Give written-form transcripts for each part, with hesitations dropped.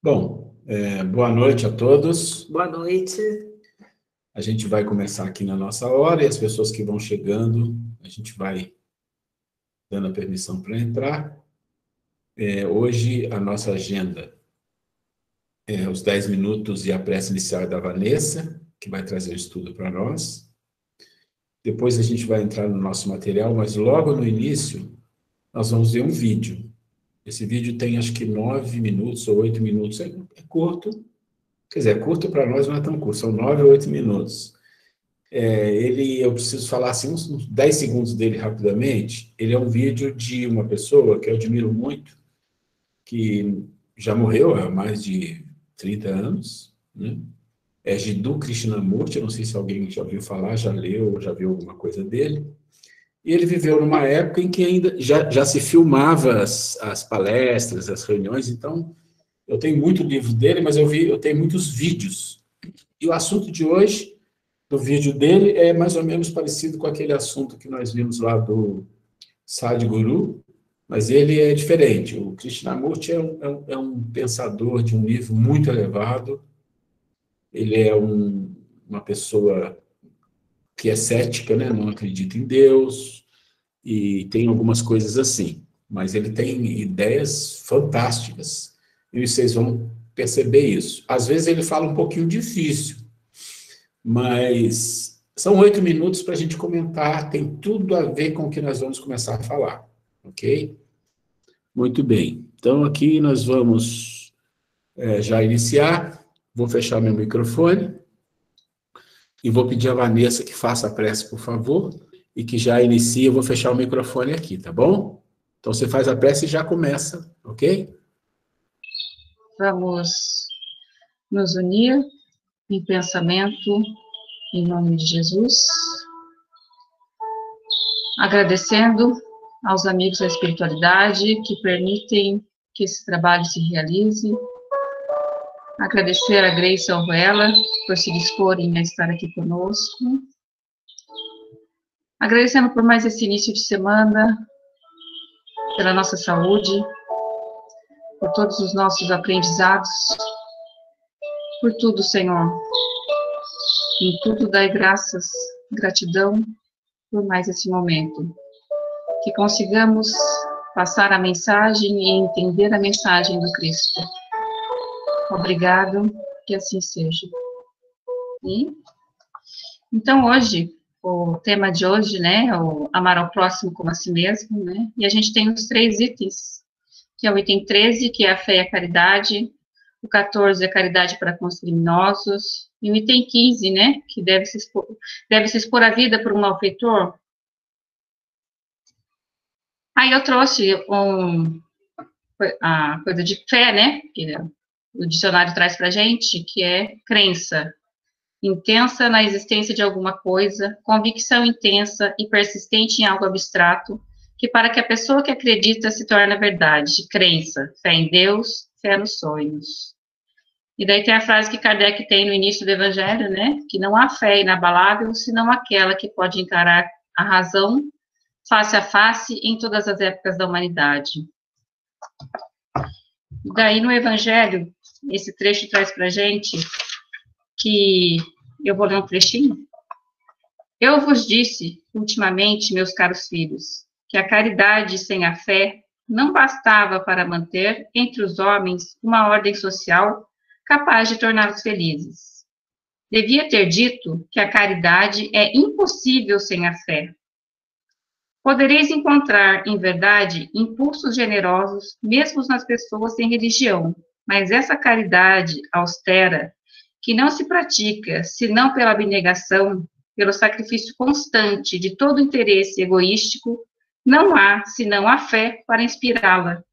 Bom, boa noite a todos. Boa noite. A gente vai começar aqui na nossa hora e as pessoas que vão chegando, a gente vai dando a permissão para entrar. Hoje a nossa agenda é os 10 minutos e a prece inicial da Vanessa, que vai trazer o estudo para nós. Depois a gente vai entrar no nosso material, mas logo no início nós vamos ver um vídeo. Esse vídeo tem acho que 9 minutos ou 8 minutos, é curto. Quer dizer, é curto para nós, não é tão curto, são 9 ou 8 minutos. Eu preciso falar assim, uns 10 segundos dele rapidamente. Ele é um vídeo de uma pessoa que eu admiro muito, que já morreu há mais de 30 anos, né? É Jiddu Krishnamurti, eu não sei se alguém já ouviu falar, já leu, já viu alguma coisa dele. E ele viveu numa época em que ainda já se filmava as palestras, as reuniões, então eu tenho muito livro dele, mas eu tenho muitos vídeos. E o assunto de hoje, do vídeo dele, é mais ou menos parecido com aquele assunto que nós vimos lá do Sadhguru, mas ele é diferente. O Krishnamurti é um pensador de um nível muito elevado, ele é uma pessoa que é cética, né? Não acredita em Deus, e tem algumas coisas assim, mas ele tem ideias fantásticas, e vocês vão perceber isso. Às vezes ele fala um pouquinho difícil, mas são 8 minutos para a gente comentar, tem tudo a ver com o que nós vamos começar a falar, ok? Muito bem, então aqui nós vamos já iniciar, vou fechar meu microfone, e vou pedir a Vanessa que faça a prece, por favor, e que já inicie, eu vou fechar o microfone aqui, tá bom? Então, você faz a prece e já começa, ok? Vamos nos unir em pensamento, em nome de Jesus, agradecendo aos amigos da espiritualidade que permitem que esse trabalho se realize, agradecer a Grace Alruela por se disporem a estar aqui conosco, agradecendo por mais esse início de semana, pela nossa saúde, por todos os nossos aprendizados, por tudo, Senhor. Em tudo dai graças, gratidão por mais esse momento. Que consigamos passar a mensagem e entender a mensagem do Cristo. Obrigado, que assim seja. Então, hoje, o tema de hoje, né, é o amar ao próximo como a si mesmo, né, e a gente tem os 3 itens, que é o item 13, que é a fé e a caridade, o 14 é a caridade para com os criminosos, e o item 15, né, que deve se expor a vida por um malfeitor. Aí eu trouxe a coisa de fé, né, que o dicionário traz para a gente, que é crença intensa na existência de alguma coisa, convicção intensa e persistente em algo abstrato, que para que a pessoa que acredita se torna verdade, crença, fé em Deus, fé nos sonhos. E daí tem a frase que Kardec tem no início do Evangelho, né, que não há fé inabalável, senão aquela que pode encarar a razão face a face em todas as épocas da humanidade. E daí no Evangelho, esse trecho traz pra gente que, eu vou ler um trechinho. Eu vos disse, ultimamente, meus caros filhos, que a caridade sem a fé não bastava para manter entre os homens uma ordem social capaz de torná-los felizes. Devia ter dito que a caridade é impossível sem a fé. Podereis encontrar, em verdade, impulsos generosos, mesmo nas pessoas sem religião, mas essa caridade austera, que não se pratica senão pela abnegação, pelo sacrifício constante de todo interesse egoístico, não há senão a fé para inspirá-la,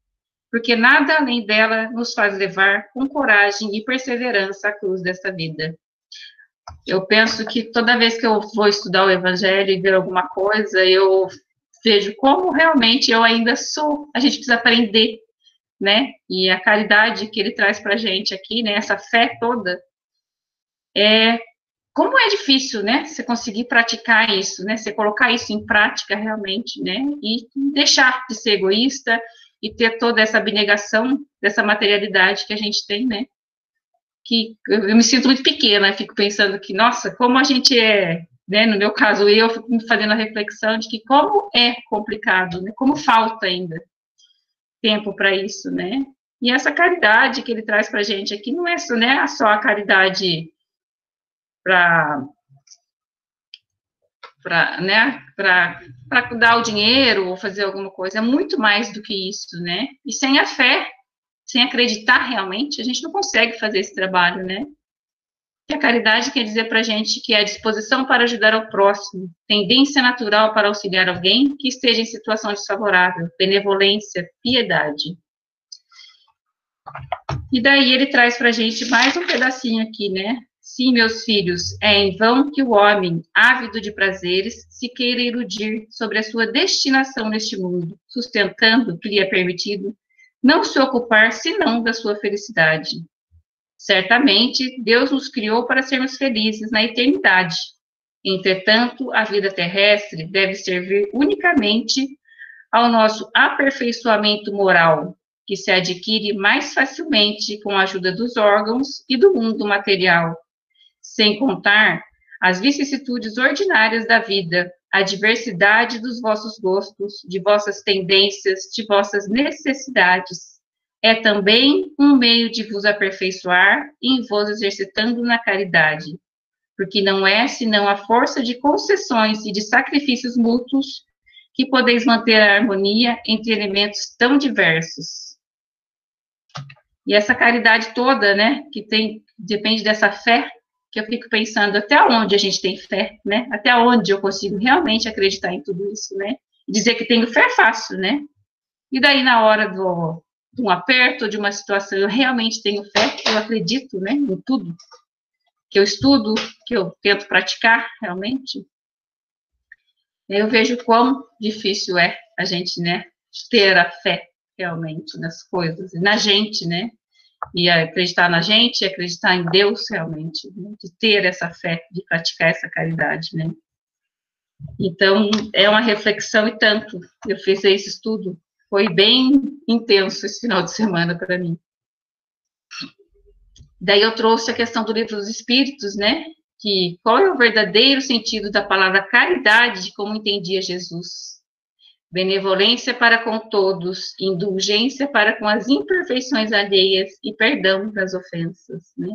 porque nada além dela nos faz levar com coragem e perseverança a cruz desta vida. Eu penso que toda vez que eu vou estudar o Evangelho e ver alguma coisa, eu vejo como realmente eu ainda sou, a gente precisa aprender, né? E a caridade que ele traz para a gente aqui, né? Essa fé toda, como é difícil, né? Você conseguir praticar isso, né? Você colocar isso em prática realmente, né? E deixar de ser egoísta e ter toda essa abnegação dessa materialidade que a gente tem, né? Que eu me sinto muito pequena, fico pensando que, nossa, como a gente é, né? No meu caso, eu fico me fazendo a reflexão de que como é complicado, né? Como falta ainda tempo para isso, né? E essa caridade que ele traz para a gente aqui não é só a caridade para dar o dinheiro ou fazer alguma coisa, é muito mais do que isso, né? E sem a fé, sem acreditar realmente, a gente não consegue fazer esse trabalho, né? Que a caridade quer dizer para a gente que é a disposição para ajudar ao próximo, tendência natural para auxiliar alguém que esteja em situação desfavorável, benevolência, piedade. E daí ele traz para a gente mais um pedacinho aqui, né? Sim, meus filhos, é em vão que o homem, ávido de prazeres, se queira iludir sobre a sua destinação neste mundo, sustentando que lhe é permitido não se ocupar senão da sua felicidade. Certamente, Deus nos criou para sermos felizes na eternidade. Entretanto, a vida terrestre deve servir unicamente ao nosso aperfeiçoamento moral, que se adquire mais facilmente com a ajuda dos órgãos e do mundo material, sem contar as vicissitudes ordinárias da vida, a diversidade dos vossos gostos, de vossas tendências, de vossas necessidades. É também um meio de vos aperfeiçoar e vos exercitando na caridade, porque não é senão a força de concessões e de sacrifícios mútuos que podeis manter a harmonia entre elementos tão diversos. E essa caridade toda, né, que depende dessa fé, que eu fico pensando até onde a gente tem fé, né, até onde eu consigo realmente acreditar em tudo isso, né, e dizer que tenho fé é fácil, né, e daí na hora de um aperto, de uma situação, eu realmente tenho fé, eu acredito, né, em tudo, que eu estudo, que eu tento praticar realmente, eu vejo quão difícil é a gente, né, ter a fé realmente nas coisas, e na gente, né, e acreditar na gente, acreditar em Deus realmente, né? De ter essa fé, de praticar essa caridade, né. Então, é uma reflexão e tanto, eu fiz esse estudo, foi bem intenso esse final de semana para mim. Daí eu trouxe a questão do Livro dos Espíritos, né, que qual é o verdadeiro sentido da palavra caridade, como entendia Jesus? Benevolência para com todos, indulgência para com as imperfeições alheias e perdão das ofensas, né?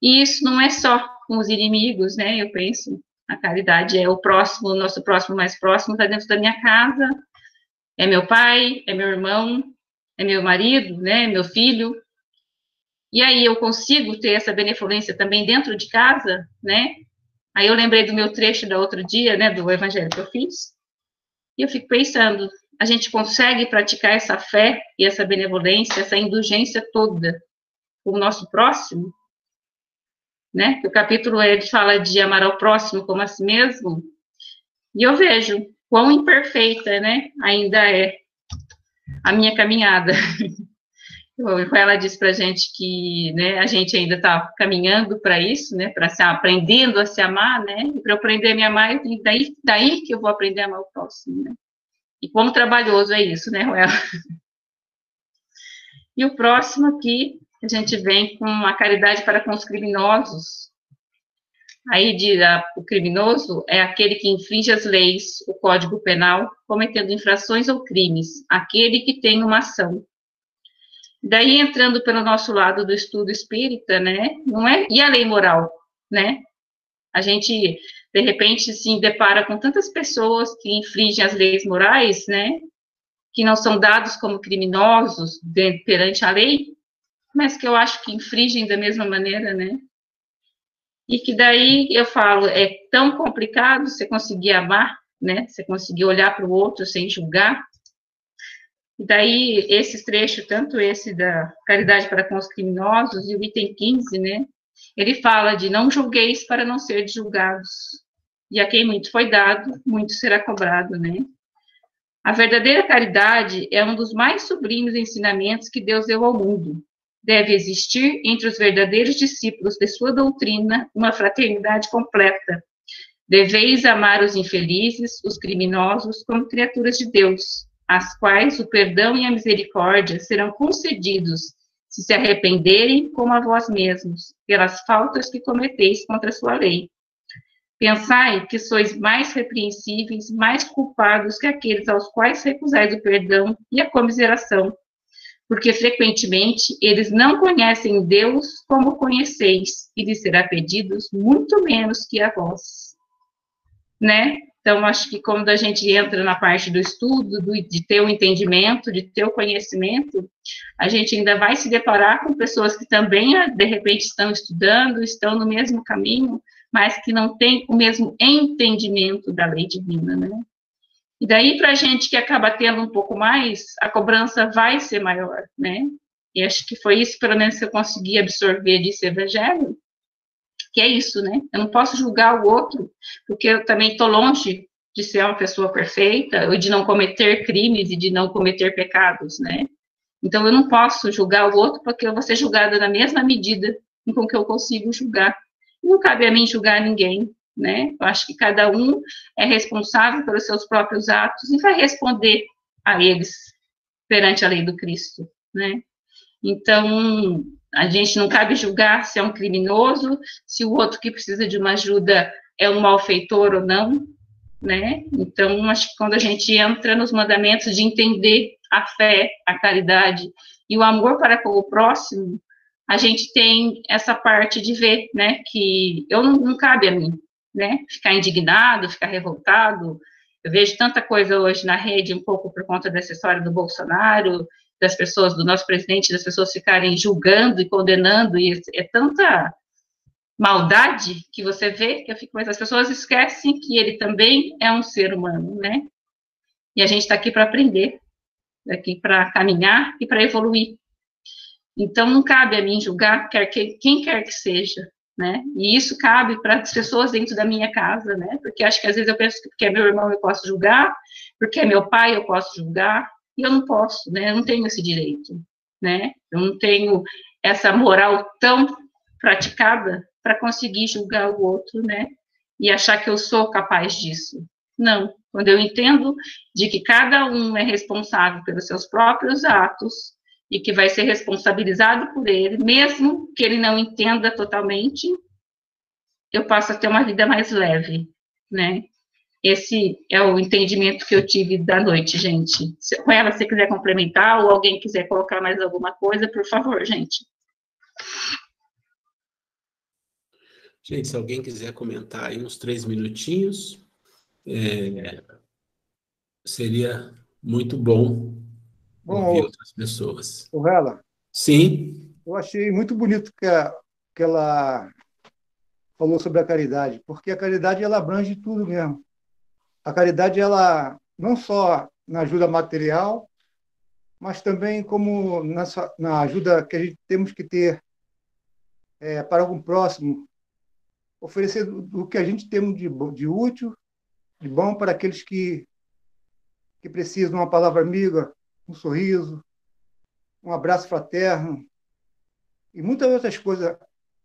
E isso não é só com os inimigos, né? Eu penso, a caridade é o próximo, o nosso próximo mais próximo, está dentro da minha casa, é meu pai, é meu irmão, é meu marido, né? Meu filho. E aí eu consigo ter essa benevolência também dentro de casa, né? Aí eu lembrei do meu trecho da outro dia, né? Do evangelho que eu fiz. E eu fico pensando, a gente consegue praticar essa fé e essa benevolência, essa indulgência toda com o nosso próximo? Né? O capítulo ele fala de amar ao próximo como a si mesmo, e eu vejo quão imperfeita, né, ainda é a minha caminhada. Ela diz para a gente que, né, a gente ainda está caminhando para isso, né, para aprendendo a se amar, né, e para eu aprender a me amar, daí que eu vou aprender a amar o próximo, né. E quão trabalhoso é isso, né, Ruela? E o próximo aqui, a gente vem com a caridade para com os criminosos. Aí o criminoso é aquele que infringe as leis, o Código Penal, cometendo infrações ou crimes, aquele que tem uma ação. Daí, entrando pelo nosso lado do estudo espírita, né, não é, e a lei moral, né, a gente, de repente, se depara com tantas pessoas que infringem as leis morais, né, que não são dados como criminosos perante a lei, mas que eu acho que infringem da mesma maneira, né, e que daí, eu falo, é tão complicado você conseguir amar, né, você conseguir olhar para o outro sem julgar. E daí, esses trechos, tanto esse da caridade para com os criminosos e o item 15, né, ele fala de não julgueis para não ser julgados. E a quem muito foi dado, muito será cobrado, né. A verdadeira caridade é um dos mais sublimes ensinamentos que Deus deu ao mundo. Deve existir entre os verdadeiros discípulos de sua doutrina uma fraternidade completa. Deveis amar os infelizes, os criminosos, como criaturas de Deus, às quais o perdão e a misericórdia serão concedidos se arrependerem como a vós mesmos, pelas faltas que cometeis contra a sua lei. Pensai que sois mais repreensíveis, mais culpados que aqueles aos quais recusais o perdão e a comiseração, porque frequentemente eles não conhecem Deus como conheceis, e lhes será pedidos muito menos que a vós. Né? Então, acho que quando a gente entra na parte do estudo, de ter o entendimento, de ter o conhecimento, a gente ainda vai se deparar com pessoas que também, de repente, estão estudando, estão no mesmo caminho, mas que não têm o mesmo entendimento da lei divina, né? E daí, para a gente que acaba tendo um pouco mais, a cobrança vai ser maior, né? E acho que foi isso, pelo menos, que eu consegui absorver desse evangelho, que é isso, né? Eu não posso julgar o outro, porque eu também estou longe de ser uma pessoa perfeita, ou de não cometer crimes e de não cometer pecados, né? Então, eu não posso julgar o outro, porque eu vou ser julgada na mesma medida com que eu consigo julgar. Não cabe a mim julgar ninguém, né? Eu acho que cada um é responsável pelos seus próprios atos e vai responder a eles perante a lei do Cristo, né? Então, a gente não cabe julgar se é um criminoso, se o outro que precisa de uma ajuda é um malfeitor ou não, né? Então, acho que quando a gente entra nos mandamentos de entender a fé, a caridade e o amor para com o próximo, a gente tem essa parte de ver, né, que eu não cabe a mim, né, ficar indignado, ficar revoltado. Eu vejo tanta coisa hoje na rede, um pouco por conta dessa história do Bolsonaro, das pessoas, do nosso presidente, das pessoas ficarem julgando e condenando, e é tanta maldade que você vê, que eu fico, mas as pessoas esquecem que ele também é um ser humano, né? E a gente está aqui para aprender, aqui para caminhar e para evoluir. Então, não cabe a mim julgar quem quer que seja, né? E isso cabe para as pessoas dentro da minha casa, né? Porque acho que às vezes eu penso que porque é meu irmão eu posso julgar, porque é meu pai eu posso julgar, e eu não posso, né? Eu não tenho esse direito, né? Eu não tenho essa moral tão praticada para conseguir julgar o outro, né? E achar que eu sou capaz disso. Não. Quando eu entendo de que cada um é responsável pelos seus próprios atos e que vai ser responsabilizado por ele, mesmo que ele não entenda totalmente, eu passo a ter uma vida mais leve, né? Esse é o entendimento que eu tive da noite, gente. Se ela, se quiser complementar, ou alguém quiser colocar mais alguma coisa, por favor, gente. Gente, se alguém quiser comentar aí uns 3 minutinhos, seria muito bom ouvir outras pessoas. Vela, Sim. eu achei muito bonito que ela falou sobre a caridade, porque a caridade ela abrange tudo mesmo. A caridade ela não só na ajuda material, mas também como na ajuda que a gente temos que ter para algum próximo, oferecer o que a gente tem de útil, de bom para aqueles que precisam de uma palavra amiga, um sorriso, um abraço fraterno e muitas outras coisas.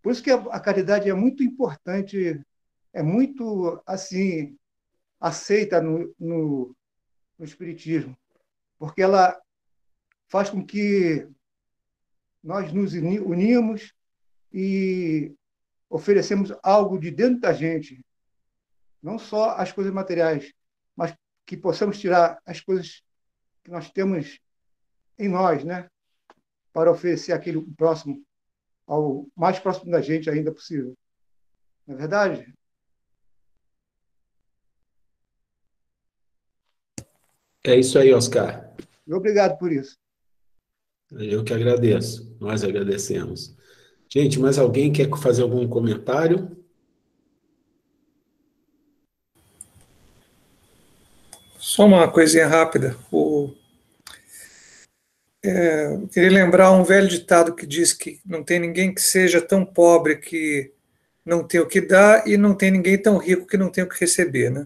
Por isso que a caridade é muito importante, é muito assim aceita no Espiritismo, porque ela faz com que nós nos unimos e oferecemos algo de dentro da gente, não só as coisas materiais, mas que possamos tirar as coisas que nós temos em nós, né, para oferecer aquele próximo, ao mais próximo da gente ainda possível. Não é verdade? É isso aí, Oscar. E obrigado por isso. Eu que agradeço. Nós agradecemos. Gente, mais alguém quer fazer algum comentário? Só uma coisinha rápida. Eu queria lembrar um velho ditado que diz que não tem ninguém que seja tão pobre que não tem o que dar e não tem ninguém tão rico que não tem o que receber, né?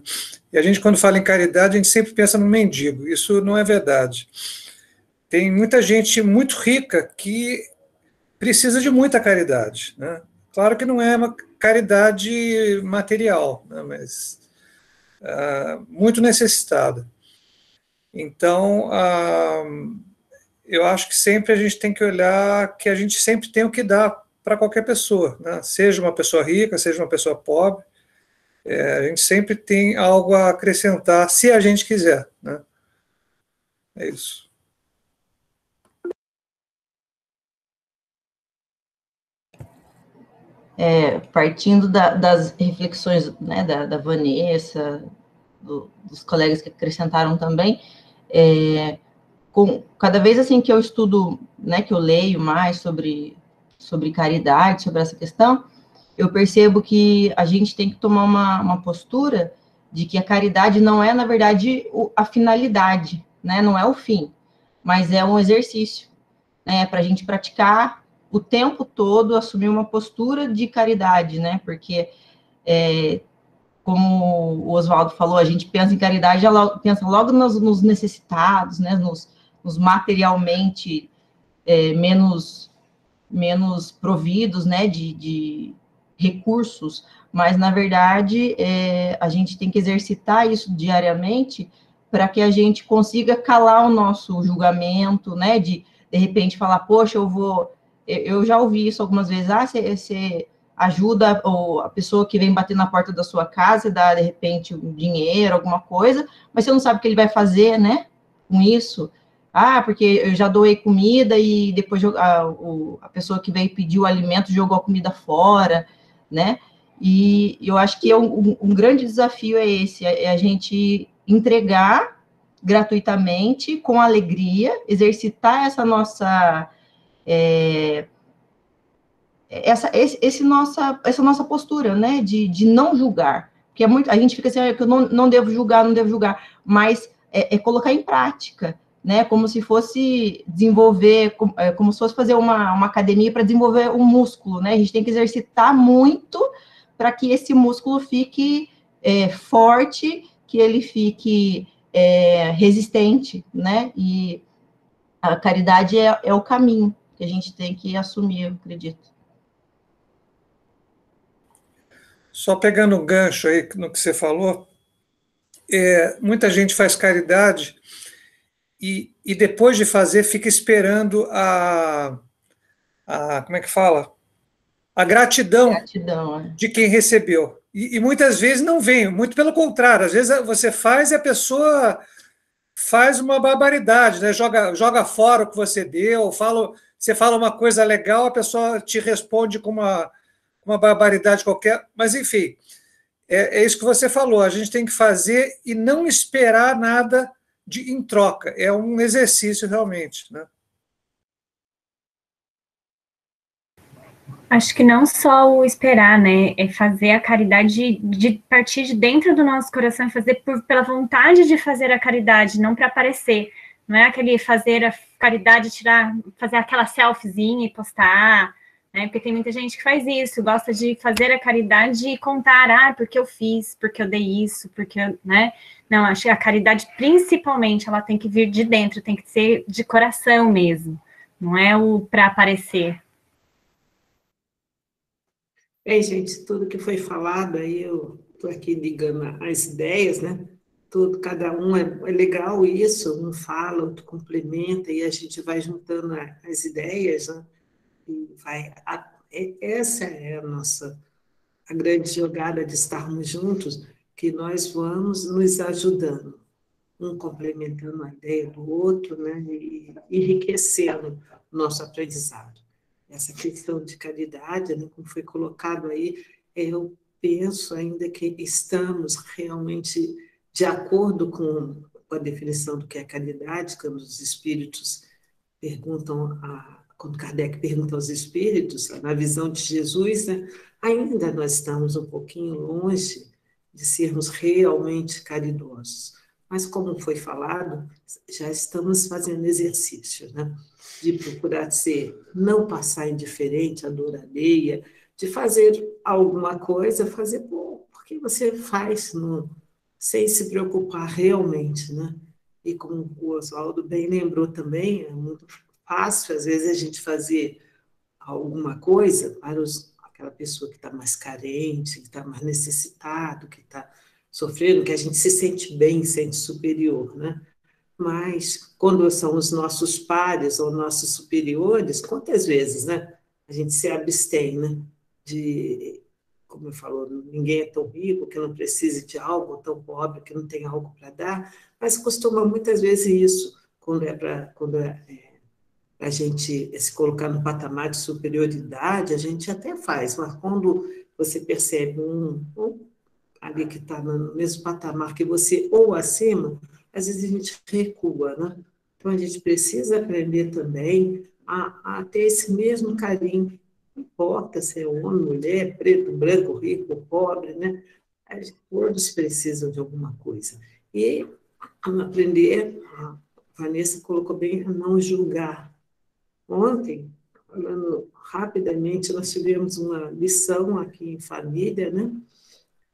E a gente, quando fala em caridade, a gente sempre pensa no mendigo. Isso não é verdade. Tem muita gente muito rica que precisa de muita caridade, né? Claro que não é uma caridade material, né? Mas muito necessitada. Então, eu acho que sempre a gente tem que olhar que a gente sempre tem o que dar para qualquer pessoa, né? Seja uma pessoa rica, seja uma pessoa pobre, a gente sempre tem algo a acrescentar, se a gente quiser, né? É isso. Partindo das reflexões, né, da Vanessa, dos colegas que acrescentaram também, cada vez assim que eu estudo, né, que eu leio mais sobre caridade, sobre essa questão, eu percebo que a gente tem que tomar uma postura de que a caridade não é, na verdade, a finalidade, né, não é o fim, mas é um exercício, né, para a gente praticar o tempo todo, assumir uma postura de caridade, né, porque, como o Oswaldo falou, a gente pensa em caridade, ela pensa logo nos necessitados, né, nos materialmente menos providos, né, de recursos, mas, na verdade, a gente tem que exercitar isso diariamente para que a gente consiga calar o nosso julgamento, né, de repente, falar, poxa, eu já ouvi isso algumas vezes, você ajuda a pessoa que vem bater na porta da sua casa, dá, de repente, um dinheiro, alguma coisa, mas você não sabe o que ele vai fazer, né, com isso. Porque eu já doei comida e depois a pessoa que veio pedir o alimento jogou a comida fora, né? E eu acho que um grande desafio é esse, a gente entregar gratuitamente, com alegria, exercitar essa nossa essa nossa postura, né? De não julgar. Porque a gente fica assim, que eu não devo julgar, mas colocar em prática, né, como se fosse desenvolver, como se fosse fazer uma academia para desenvolver um músculo, né, a gente tem que exercitar muito para que esse músculo fique forte, que ele fique resistente, né, e a caridade é o caminho que a gente tem que assumir, eu acredito. Só pegando o gancho aí no que você falou, muita gente faz caridade e depois de fazer fica esperando como é que fala? A gratidão de quem recebeu. E muitas vezes não vem, muito pelo contrário, às vezes você faz e a pessoa faz uma barbaridade, né? Joga fora o que você deu, você fala uma coisa legal, a pessoa te responde com uma barbaridade qualquer, mas enfim, é isso que você falou, a gente tem que fazer e não esperar nada em troca, é um exercício realmente, né? Acho que não só o esperar, né, é fazer a caridade de partir de dentro do nosso coração e fazer pela vontade de fazer a caridade, não para aparecer, não é aquele fazer a caridade, fazer aquela selfiezinha e postar, né, porque tem muita gente que faz isso, gosta de fazer a caridade e contar, porque eu fiz, porque eu dei isso, né, não, acho que a caridade, principalmente, ela tem que vir de dentro, tem que ser de coração mesmo, não é o para aparecer. Gente, tudo que foi falado aí, eu estou aqui ligando as ideias, né? Cada um é legal isso, um fala, outro complementa, e a gente vai juntando as ideias, né? Essa é a grande jogada de estarmos juntos, que nós vamos nos ajudando, um complementando a ideia do outro, né? E enriquecendo o nosso aprendizado. Essa questão de caridade, né, como foi colocado aí, eu penso ainda que estamos realmente de acordo com a definição do que é caridade, quando os espíritos perguntam, quando Kardec pergunta aos espíritos, na visão de Jesus, né, ainda nós estamos um pouquinho longe de sermos realmente caridosos. Mas, como foi falado, já estamos fazendo exercício, né? De procurar não passar indiferente à dor alheia, de fazer alguma coisa, porque você faz sem se preocupar realmente, né? E como o Oswaldo bem lembrou também, é muito fácil, às vezes, a gente fazer alguma coisa para aquela pessoa que está mais carente, que está mais necessitado, que está sofrendo, que a gente se sente bem, sente superior, né? mas quando são os nossos pares ou nossos superiores, quantas vezes, né? A gente se abstém, né? De, como eu falo, ninguém é tão rico que não precise de algo, ou tão pobre que não tem algo para dar, mas costuma muitas vezes isso, quando é para a gente se colocar no patamar de superioridade, a gente até faz, mas quando você percebe um ali que está no mesmo patamar que você ou acima, às vezes a gente recua, né? Então a gente precisa aprender também a ter esse mesmo carinho, não importa se é homem, mulher, preto, branco, rico, pobre, né? Todos precisam de alguma coisa. E aprender, a Vanessa colocou bem, a não julgar. Ontem, falando rapidamente, nós tivemos uma lição aqui em família, né?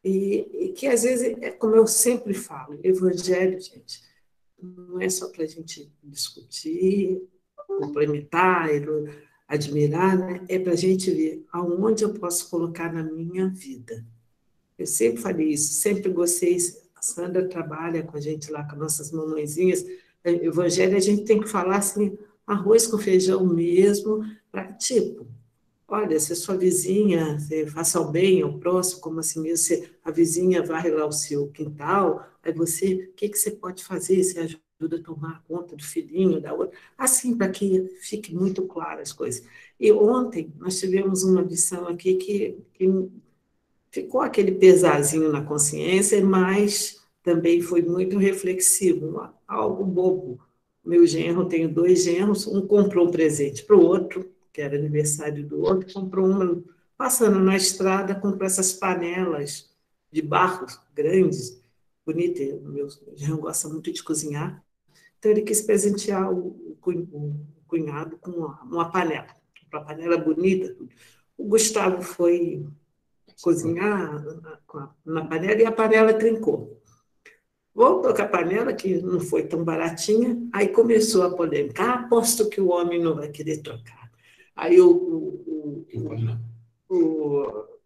E que, às vezes, é como eu sempre falo, evangelho, gente, não é só para a gente discutir, complementar, admirar, né? É para a gente ver aonde eu posso colocar na minha vida. Eu sempre falei isso, sempre gostei. A Sandra trabalha com a gente lá, com nossas mamãezinhas. Evangelho, a gente tem que falar assim, arroz com feijão mesmo, para tipo, olha, se a sua vizinha, você faça o bem ao próximo, como assim mesmo, se a vizinha varre lá o seu quintal, aí você, o que você pode fazer? Você ajuda a tomar conta do filhinho, da outra, assim, para que fique muito claro as coisas. E ontem nós tivemos uma lição aqui que ficou aquele pesazinho na consciência, mas também foi muito reflexivo, algo bobo. Meu genro, tenho 2 genros, um comprou um presente para o outro, que era aniversário do outro, comprou uma, passando na estrada, comprou essas panelas de barro grandes, bonitas. Meu genro gosta muito de cozinhar, então ele quis presentear o cunhado com uma panela, uma panela bonita. O Gustavo foi cozinhar na panela e a panela trincou. Voltou com a panela, que não foi tão baratinha, aí começou a polêmica. Aposto que o homem não vai querer trocar. Aí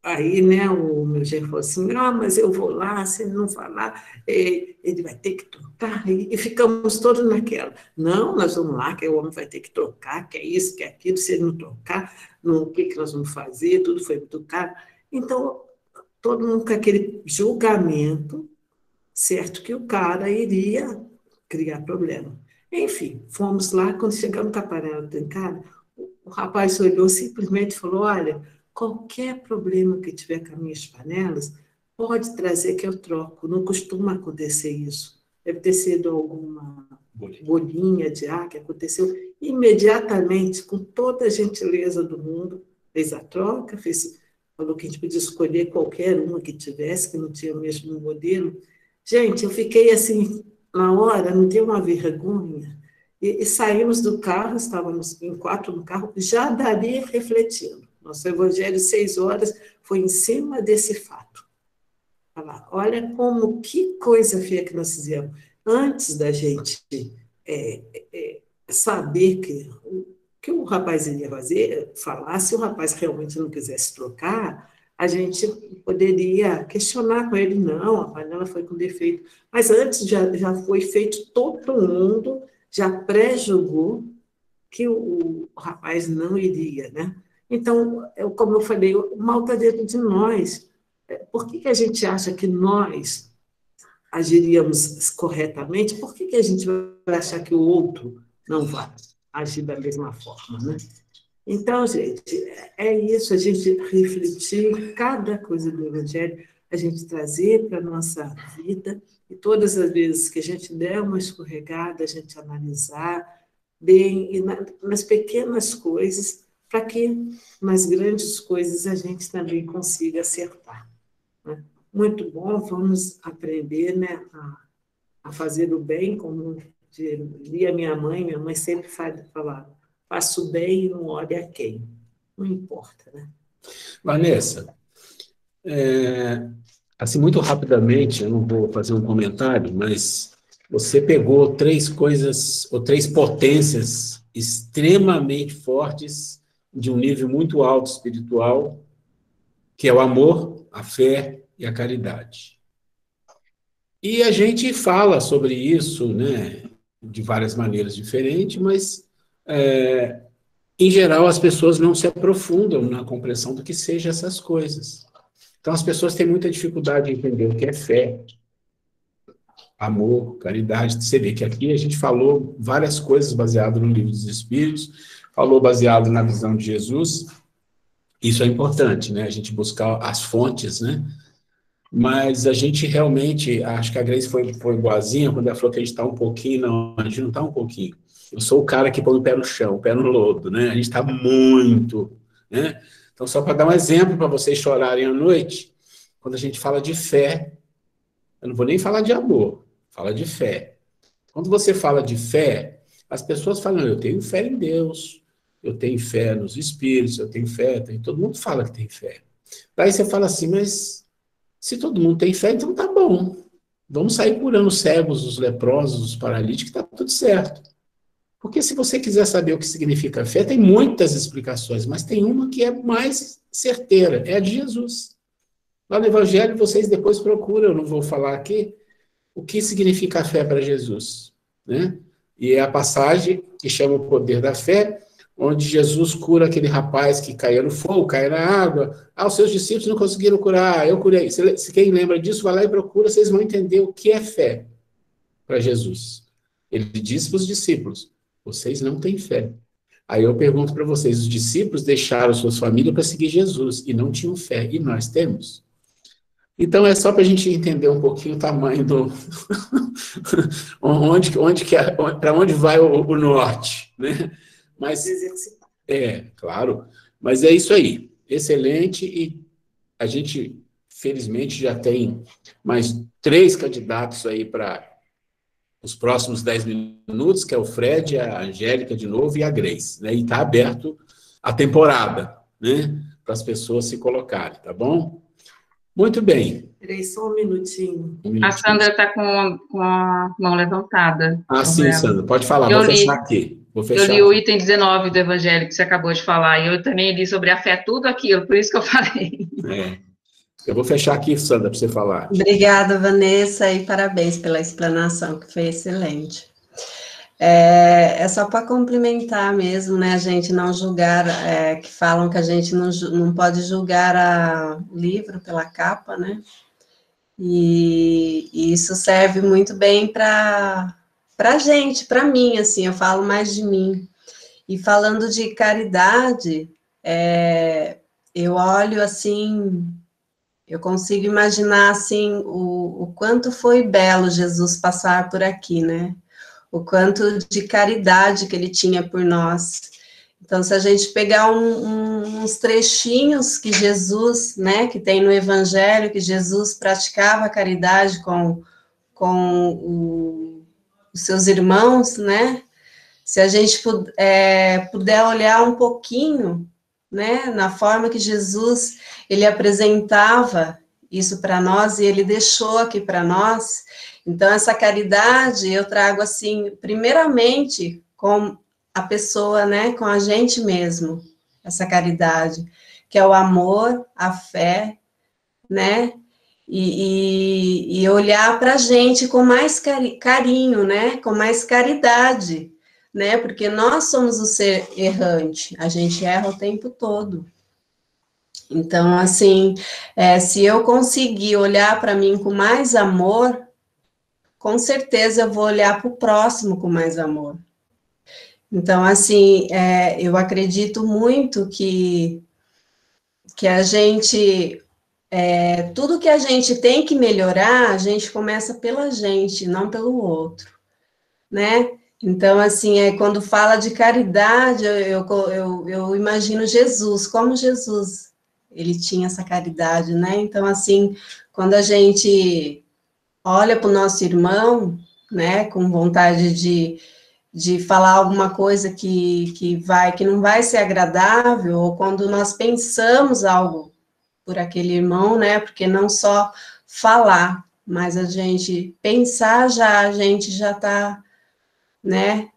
aí, né, o meu genro falou assim, mas eu vou lá, se ele não falar, ele vai ter que trocar, e ficamos todos naquela. Não, nós vamos lá, que o homem vai ter que trocar, que é isso, que é aquilo, se ele não trocar, o que nós vamos fazer, tudo foi muito caro. Então, todo mundo com aquele julgamento, certo que o cara iria criar problema. Enfim, fomos lá, quando chegamos com a panela trincada, o rapaz olhou simplesmente e falou, olha, qualquer problema que tiver com as minhas panelas, pode trazer que eu troco, não costuma acontecer isso. Deve ter sido alguma bolinha de ar que aconteceu. Imediatamente, com toda a gentileza do mundo, fez a troca, falou que a gente podia escolher qualquer uma que tivesse, que não tinha o mesmo modelo. Gente, eu fiquei assim, na hora, me deu uma vergonha, e saímos do carro, estávamos em 4 no carro, já dali refletindo. Nosso evangelho, 6 horas, foi em cima desse fato. Olha como, que coisa feia que nós fizemos. Antes da gente saber que o rapaz iria falar, se o rapaz realmente não quisesse trocar, a gente poderia questionar com ele, não, a panela foi com defeito. Mas antes já foi feito, todo mundo já pré-julgou que o rapaz não iria, né? Então, como eu falei, o mal está dentro de nós. Por que a gente acha que nós agiríamos corretamente? Por que a gente vai achar que o outro não vai agir da mesma forma, né? Então, gente, é isso, a gente refletir cada coisa do Evangelho, a gente trazer para a nossa vida, e todas as vezes que a gente der uma escorregada, a gente analisar bem, e nas pequenas coisas, para que nas grandes coisas a gente também consiga acertar, né? Muito bom, vamos aprender, né, a fazer o bem, como dizia minha mãe sempre falava, faça o bem e não olhe a quem. Não importa, né? Vanessa, assim, muito rapidamente, eu não vou fazer um comentário, mas você pegou 3 coisas, ou 3 potências extremamente fortes, de um nível muito alto espiritual, que é o amor, a fé e a caridade. E a gente fala sobre isso, né? de várias maneiras diferentes, mas, em geral, as pessoas não se aprofundam na compreensão do que sejam essas coisas. Então, as pessoas têm muita dificuldade em entender o que é fé, amor, caridade. Você vê que aqui a gente falou várias coisas baseado no Livro dos Espíritos, falou baseado na visão de Jesus. Isso é importante, né? A gente buscar as fontes, né? Mas a gente realmente, acho que a Grace foi boazinha quando ela falou que a gente está um pouquinho, não, a gente não está um pouquinho. Eu sou o cara que põe o pé no chão, o pé no lodo, né? A gente está muito, né? Então, só para dar um exemplo para vocês chorarem à noite, quando a gente fala de fé, eu não vou nem falar de amor, fala de fé. Quando você fala de fé, as pessoas falam, eu tenho fé em Deus, eu tenho fé nos espíritos, eu tenho fé, todo mundo fala que tem fé. Daí você fala assim, mas se todo mundo tem fé, então tá bom. Vamos sair curando os cegos, os leprosos, os paralíticos, tá tudo certo. Porque se você quiser saber o que significa fé, tem muitas explicações, mas tem uma que é mais certeira, é a de Jesus. Lá no Evangelho, vocês depois procuram, eu não vou falar aqui, o que significa a fé para Jesus, né? E é a passagem que chama o poder da fé, onde Jesus cura aquele rapaz que caía no fogo, caía na água. Os seus discípulos não conseguiram curar, eu curei. Se quem lembra disso, vai lá e procura, vocês vão entender o que é fé para Jesus. Ele disse para os discípulos, vocês não têm fé. Aí eu pergunto para vocês, os discípulos deixaram suas famílias para seguir Jesus e não tinham fé, e nós temos. Então é só para a gente entender um pouquinho o tamanho do... para onde vai o norte, né? Mas, claro, mas é isso aí, excelente, e a gente, felizmente, já tem mais 3 candidatos aí para os próximos 10 minutos, que é o Fred, a Angélica de novo e a Grace, né? E está aberto a temporada, né? Para as pessoas se colocarem, tá bom? Muito bem. Peraí, só um minutinho. A Sandra está com a mão levantada. Sim, Sandra, pode falar, vou fechar aqui. Eu li o item 19 do Evangelho que você acabou de falar, e eu também li sobre a fé, tudo aquilo, por isso que eu falei. Eu vou fechar aqui, Sandra, para você falar. Obrigada, Vanessa, e parabéns pela explanação, que foi excelente. É só para complementar mesmo, né, a gente não julgar, que falam que a gente não pode julgar o livro pela capa, né, e isso serve muito bem para a gente, para mim, assim, eu falo mais de mim. E falando de caridade, eu olho assim, eu consigo imaginar assim o quanto foi belo Jesus passar por aqui, né? O quanto de caridade que ele tinha por nós. Então, se a gente pegar uns trechinhos que Jesus, né, que tem no Evangelho, que Jesus praticava a caridade com os seus irmãos, né? Se a gente puder olhar um pouquinho, né, na forma que Jesus, ele apresentava isso para nós e ele deixou aqui para nós. Então, essa caridade eu trago assim, primeiramente, com a pessoa, né, com a gente mesmo, essa caridade, que é o amor, a fé, né, e olhar para a gente com mais carinho, né, com mais caridade, né, porque nós somos o ser errante, a gente erra o tempo todo. Então, assim, se eu conseguir olhar para mim com mais amor, com certeza eu vou olhar para o próximo com mais amor. Então, assim, eu acredito muito que a gente, tudo que a gente tem que melhorar, a gente começa pela gente, não pelo outro, né? Então, assim, quando fala de caridade, eu imagino Jesus, como Jesus, ele tinha essa caridade, né? Então, assim, quando a gente olha para o nosso irmão, né, com vontade de falar alguma coisa que não vai ser agradável, ou quando nós pensamos algo por aquele irmão, né, porque não só falar, mas a gente pensar a gente já está, né,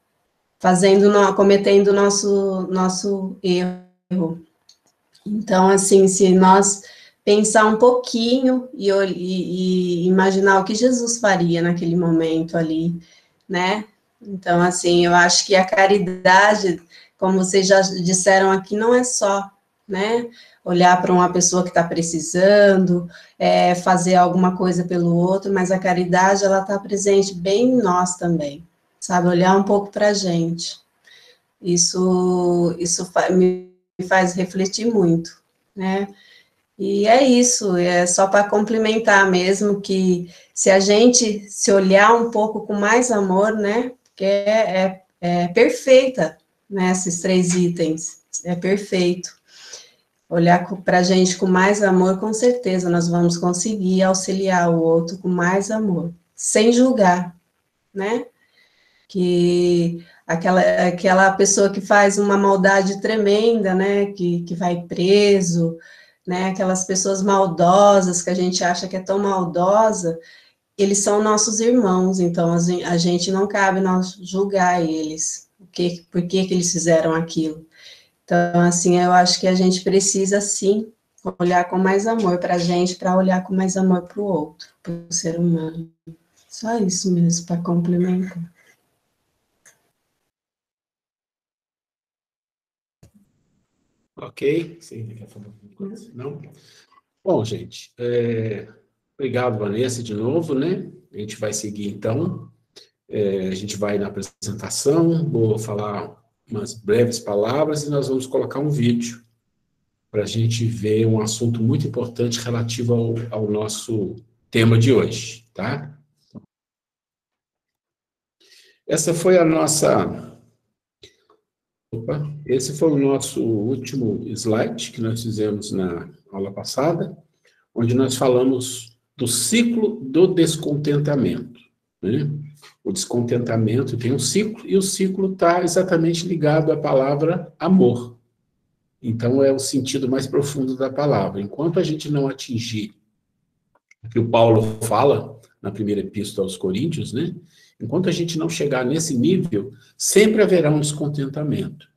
cometendo nosso erro. Então, assim, se nós pensar um pouquinho e imaginar o que Jesus faria naquele momento ali, né, Então, assim, eu acho que a caridade, como vocês já disseram aqui, não é só, né, olhar para uma pessoa que está precisando, fazer alguma coisa pelo outro, mas a caridade, ela está presente bem em nós também, sabe, olhar um pouco para a gente. Isso me faz refletir muito, né, e é isso, é só para complementar mesmo, que se a gente se olhar um pouco com mais amor, né, que é perfeita, né, esses 3 itens, é perfeito. Olhar para a gente com mais amor, com certeza nós vamos conseguir auxiliar o outro com mais amor, sem julgar, né? Que aquela pessoa que faz uma maldade tremenda, né, que vai preso, né, aquelas pessoas maldosas que a gente acha que é tão maldosa, eles são nossos irmãos, então a gente não cabe nós julgar eles, por que eles fizeram aquilo. Então, assim, eu acho que a gente precisa, sim, olhar com mais amor para a gente, para olhar com mais amor para o outro, para o ser humano. Só isso mesmo, para complementar. Ok? Sim, quer falar alguma coisa? Não? Bom, gente, obrigado, Vanessa, de novo, né? A gente vai seguir, então. A gente vai na apresentação, vou falar umas breves palavras e nós vamos colocar um vídeo para a gente ver um assunto muito importante relativo ao nosso tema de hoje, tá? Essa foi a nossa... Esse foi o nosso último slide que nós fizemos na aula passada, onde nós falamos do ciclo do descontentamento, né? O descontentamento tem um ciclo, e o ciclo está exatamente ligado à palavra amor. Então, é o sentido mais profundo da palavra. Enquanto a gente não atingir o que o Paulo fala na primeira epístola aos Coríntios, né? Enquanto a gente não chegar nesse nível, sempre haverá um descontentamento.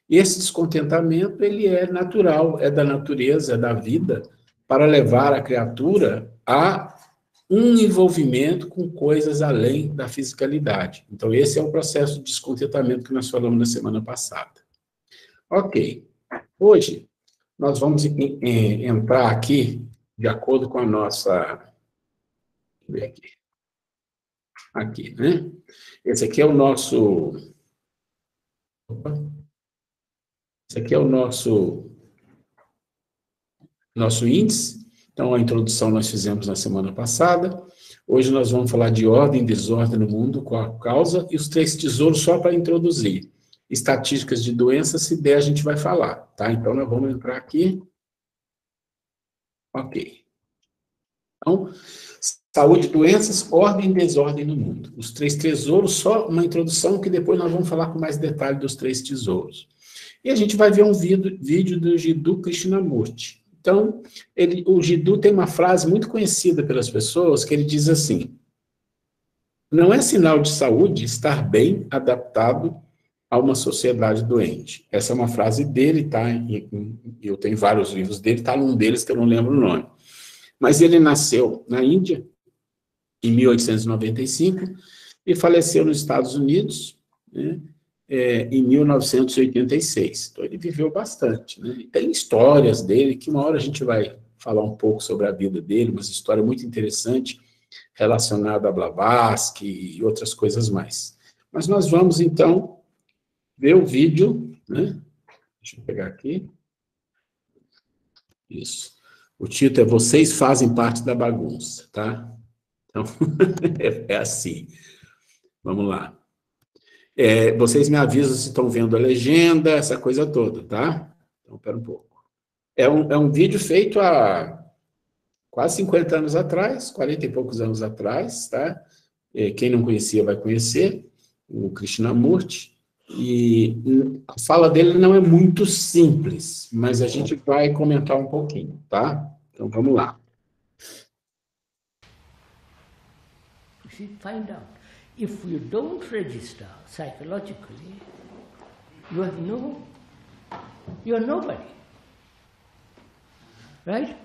E esse descontentamento, ele é natural, é da natureza, é da vida, para levar a criatura a um envolvimento com coisas além da fisicalidade. Então, esse é o processo de descontentamento que nós falamos na semana passada. Ok. Hoje, nós vamos entrar aqui, de acordo com a nossa... Deixa eu ver aqui. Aqui, né? Esse aqui é o nosso... Opa. Esse aqui é o nosso índice. Então, a introdução nós fizemos na semana passada. Hoje nós vamos falar de ordem e desordem no mundo, qual a causa, e os 3 tesouros só para introduzir. Estatísticas de doenças, se der, a gente vai falar, tá? Então, nós vamos entrar aqui. Ok. Então, saúde, doenças, ordem e desordem no mundo. Os 3 tesouros, só uma introdução, que depois nós vamos falar com mais detalhe dos 3 tesouros. E a gente vai ver um vídeo do Jiddu Krishnamurti. Então, o Jiddu tem uma frase muito conhecida pelas pessoas, que ele diz assim: não é sinal de saúde estar bem adaptado a uma sociedade doente. Essa é uma frase dele, tá? Eu tenho vários livros dele, tá num deles que eu não lembro o nome. Mas ele nasceu na Índia, em 1895, e faleceu nos Estados Unidos, né? Em 1986. Então, ele viveu bastante, né? Tem histórias dele, que uma hora a gente vai falar um pouco sobre a vida dele, uma história muito interessante, relacionada a Blavatsky e outras coisas mais. Mas nós vamos, então, ver o vídeo, né? Deixa eu pegar aqui. Isso. O título é Vocês Fazem Parte da Bagunça, tá? Então, é assim. Vamos lá. Vocês me avisam se estão vendo a legenda, essa coisa toda, tá? Então, espera um pouco. É um vídeo feito há quase 50 anos atrás, 40 e poucos anos atrás, tá? Quem não conhecia vai conhecer, o Krishnamurti. E a fala dele não é muito simples, mas a gente vai comentar um pouquinho, tá? Então, vamos lá. Find out. If you don't register psychologically, you're nobody. Right?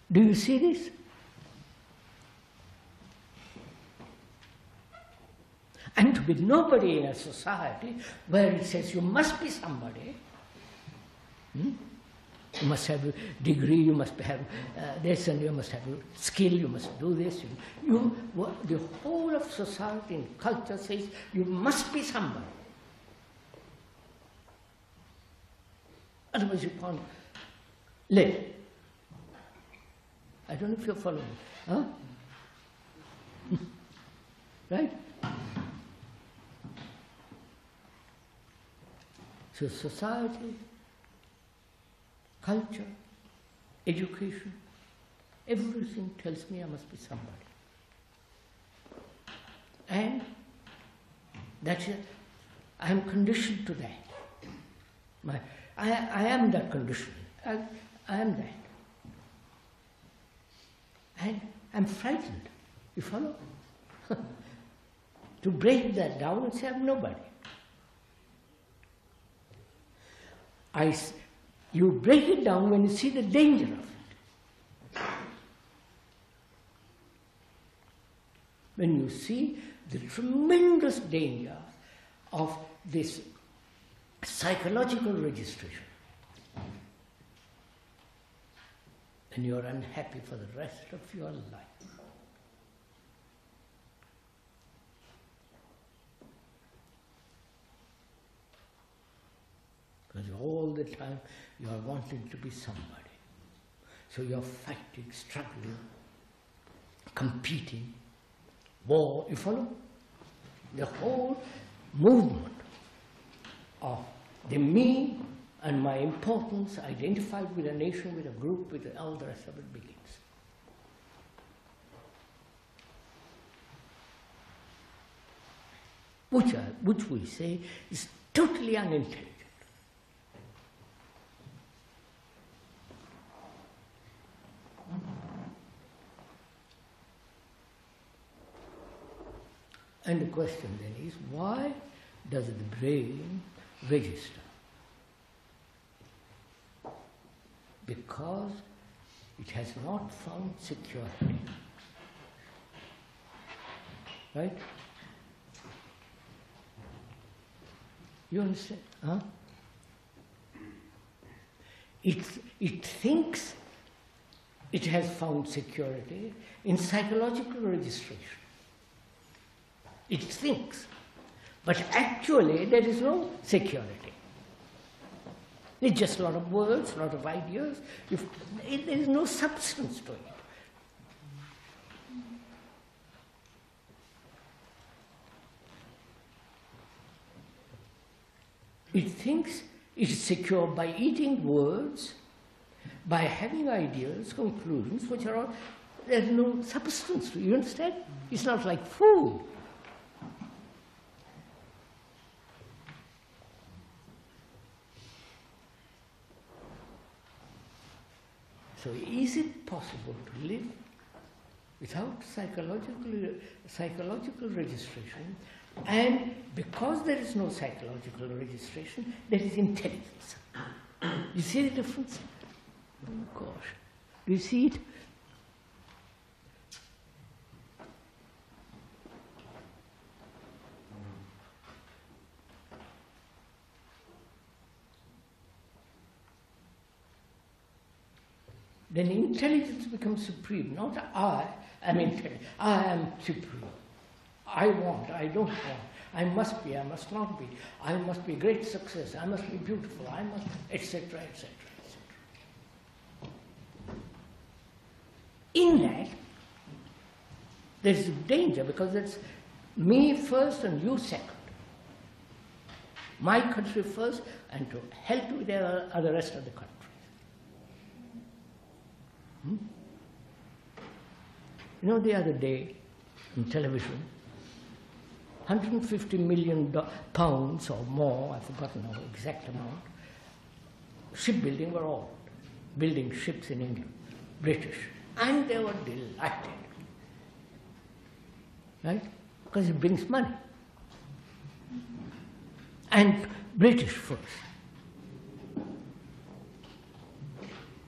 Do you see this? be nobody in a society where it says you must be somebody. You must have a degree, you must have this, and you must have a skill, you must do this. The whole of society and culture says you must be somebody. Otherwise you can't live. I don't know if you're following me. Huh? Right? So society, culture, education, everything tells me I must be somebody. And that's it. I am conditioned to that. I am that condition. I am that. And I'm frightened. You follow? To break that down and say I'm nobody. You break it down when you see the danger of it. When you see the tremendous danger of this psychological registration, and you're unhappy for the rest of your life. Because all the time you are wanting to be somebody. So you're fighting, struggling, competing, war, you follow? The whole movement of the me and my importance identified with a nation, with a group, with all the rest of it begins. Which we say is totally unintelligent. And the question then is, why does the brain register? Because it has not found security. Right? You understand? Huh? It thinks it has found security in psychological registration. It thinks. But actually there is no security. It's just a lot of words, a lot of ideas. There is no substance to it. It thinks it is secure by eating words, by having ideas, conclusions, which are all, there's no substance to it. You understand? It's not like food. So is it possible to live without psychological registration? And because there is no psychological registration, there is intelligence. You see the difference? Oh gosh. Do you see it? Then intelligence becomes supreme. Not I am intelligent. I am supreme. I want, I don't want. I must be, I must not be. I must be a great success. I must be beautiful. I must, etc., etc., etc. In that, there is danger because it's me first and you second. My country first and to help with the rest of the country. You know, the other day on television, 150 million pounds or more, I've forgotten the exact amount, shipbuilding were all building ships in England, British, and they were delighted, right? Because it brings money. And British first.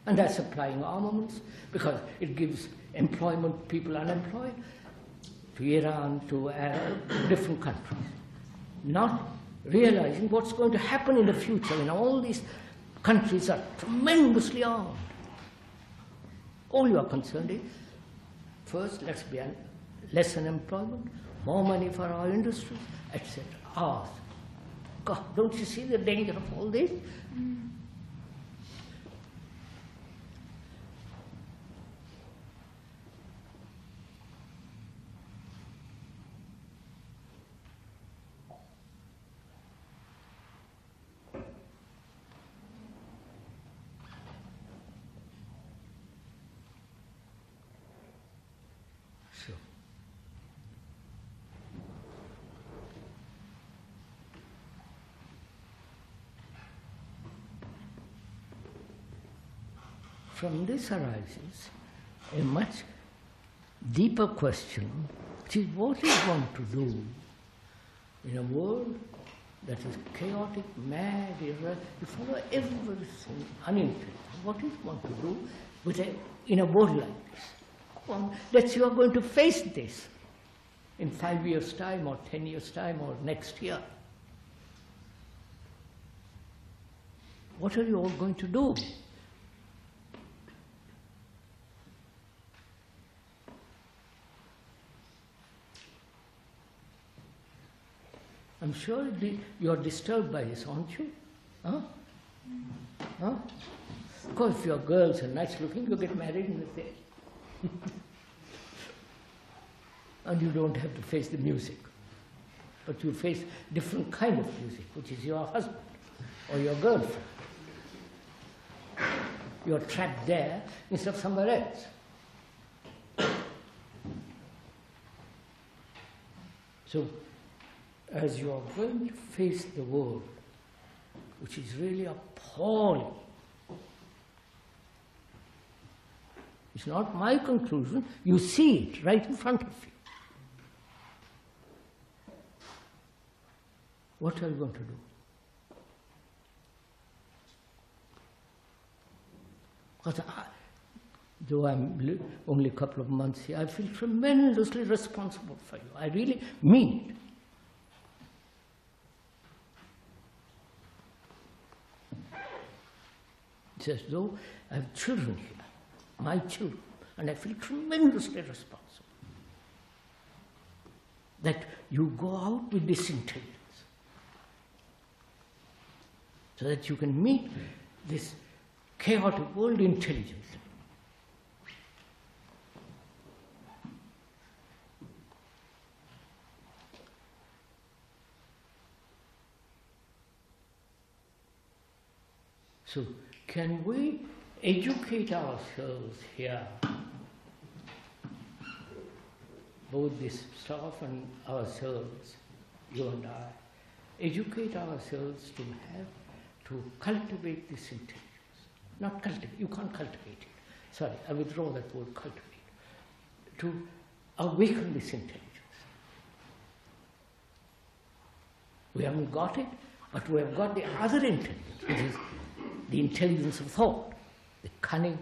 And they're supplying armaments because it gives employment, people unemployed, to Iran, to different countries. not realizing what's going to happen in the future when all these countries are tremendously armed. All you are concerned is, first, let's be less unemployment, more money for our industries, etc. Ours. God, don't you see the danger of all this? So, from this arises a much deeper question, which is what is one to do in a world that is chaotic, mad, irrational, you follow everything uninteresting. What is one to do in a world like this? That you are going to face this in 5 years' time, or 10 years' time, or next year. What are you all going to do? I'm sure you're disturbed by this, aren't you? Huh? Huh? Of course, if your girls are nice looking, you get married in the day. And you don't have to face the music. But you face different kind of music, which is your husband or your girlfriend. You're trapped there instead of somewhere else. So, as you are going to face the world, which is really appalling, it's not my conclusion, you see it right in front of you. What are you going to do? Because though I'm only a couple of months here, I feel tremendously responsible for you. I really mean it. It's as though I have children here, my children, and I feel tremendously responsible that you go out with this intelligence so that you can meet this chaotic world intelligently. So, can we educate ourselves here, both this staff and ourselves, you and I, educate ourselves to cultivate this intelligence. Not cultivate, you can't cultivate it. Sorry, I withdraw that word cultivate. To awaken this intelligence. We haven't got it, but we have got the other intelligence, which is the intelligence of thought, the cunning,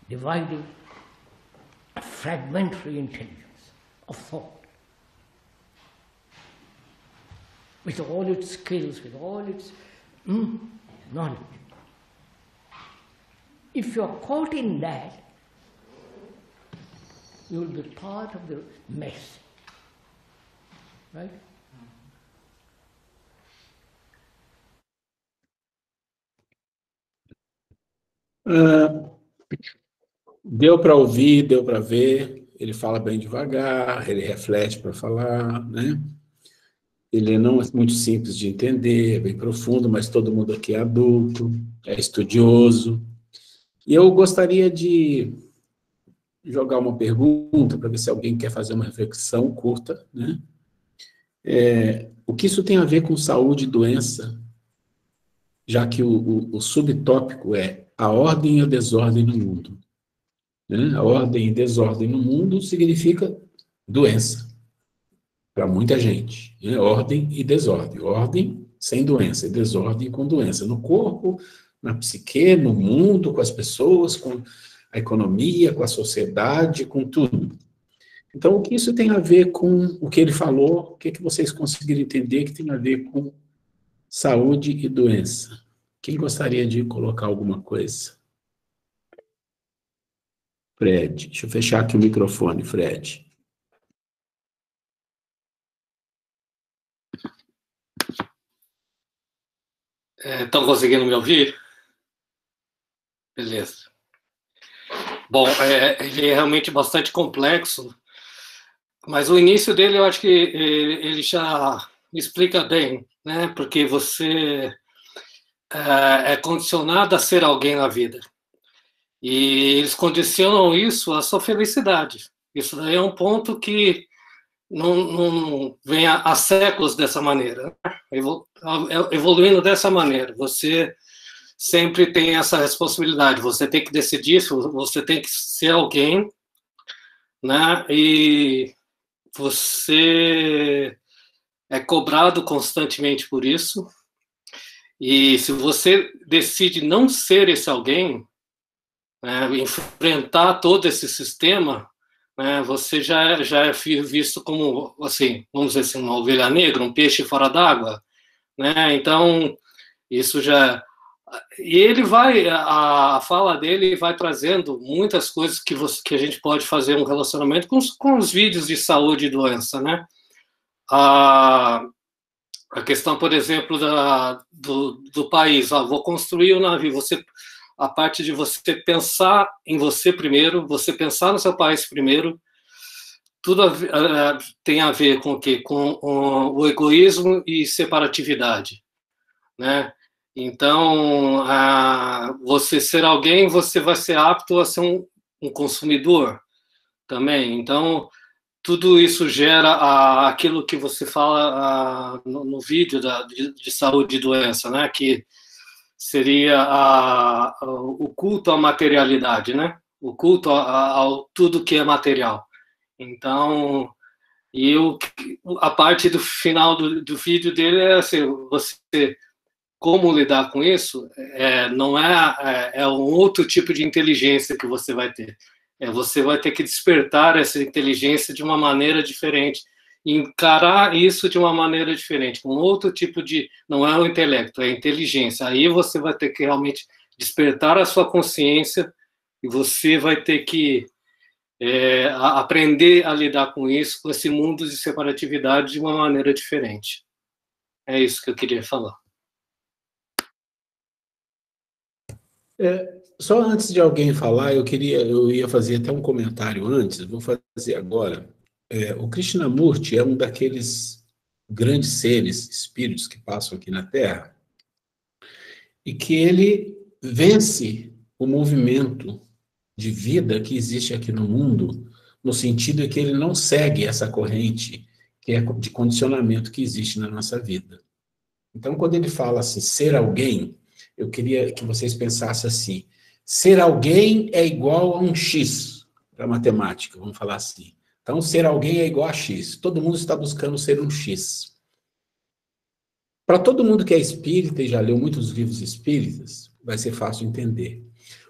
dividing, fragmentary intelligence of thought. With all its skills, with all its knowledge. If you are caught in that, you will be part of the mess. Right? Deu para ouvir, deu para ver, ele fala bem devagar, ele reflete para falar, né? Ele não é muito simples de entender, é bem profundo, mas todo mundo aqui é adulto, é estudioso. E eu gostaria de jogar uma pergunta para ver se alguém quer fazer uma reflexão curta, né? O que isso tem a ver com saúde e doença, já que o subtópico é a ordem e a desordem no mundo. Né? A ordem e desordem no mundo significa doença, para muita gente. Né? Ordem e desordem. Ordem sem doença, e desordem com doença. No corpo, na psique, no mundo, com as pessoas, com a economia, com a sociedade, com tudo. Então, o que isso tem a ver com o que ele falou? O que vocês conseguiram entender que tem a ver com saúde e doença? Quem gostaria de colocar alguma coisa? Fred, deixa eu fechar aqui o microfone, Fred. Estão conseguindo me ouvir? Beleza. Bom, ele é realmente bastante complexo, mas o início dele eu acho que ele já explica bem, né? Porque você é condicionado a ser alguém na vida. E eles condicionam isso à sua felicidade. Isso daí é um ponto que não vem há séculos dessa maneira, né? Evoluindo dessa maneira. Você sempre tem essa responsabilidade, você tem que decidir, você tem que ser alguém, né? E você é cobrado constantemente por isso. E se você decide não ser esse alguém, né, enfrentar todo esse sistema, né, você já é visto como, assim, vamos dizer assim, uma ovelha negra, um peixe fora d'água, né? Então, isso já... E ele vai, a fala dele vai trazendo muitas coisas que a gente pode fazer um relacionamento com os vídeos de saúde e doença, né? A questão, por exemplo, do país, vou construir um navio, a parte de você pensar em você primeiro, você pensar no seu país primeiro, tudo tem a ver com o quê? Com o egoísmo e separatividade, né? Então, você ser alguém, você vai ser apto a ser um consumidor também. Então, tudo isso gera aquilo que você fala no vídeo de saúde e doença, né? Que seria o culto à materialidade, né? O culto ao tudo que é material. Então, a parte do final do vídeo dele é assim, você... Como lidar com isso não é um outro tipo de inteligência que você vai ter. Você vai ter que despertar essa inteligência de uma maneira diferente, encarar isso de uma maneira diferente, com outro tipo de... Não é o intelecto, é a inteligência. Aí você vai ter que realmente despertar a sua consciência e você vai ter que aprender a lidar com isso, com esse mundo de separatividade de uma maneira diferente. É isso que eu queria falar. Só antes de alguém falar, eu ia fazer até um comentário antes, vou fazer agora. O Krishnamurti é um daqueles grandes seres, espíritos que passam aqui na Terra, e que ele vence o movimento de vida que existe aqui no mundo, no sentido de que ele não segue essa corrente que é de condicionamento que existe na nossa vida. Então, quando ele fala assim, ser alguém, eu queria que vocês pensassem assim, ser alguém é igual a um X, para matemática, vamos falar assim. Então, ser alguém é igual a X. Todo mundo está buscando ser um X. Para todo mundo que é espírita e já leu muitos livros espíritas, vai ser fácil entender.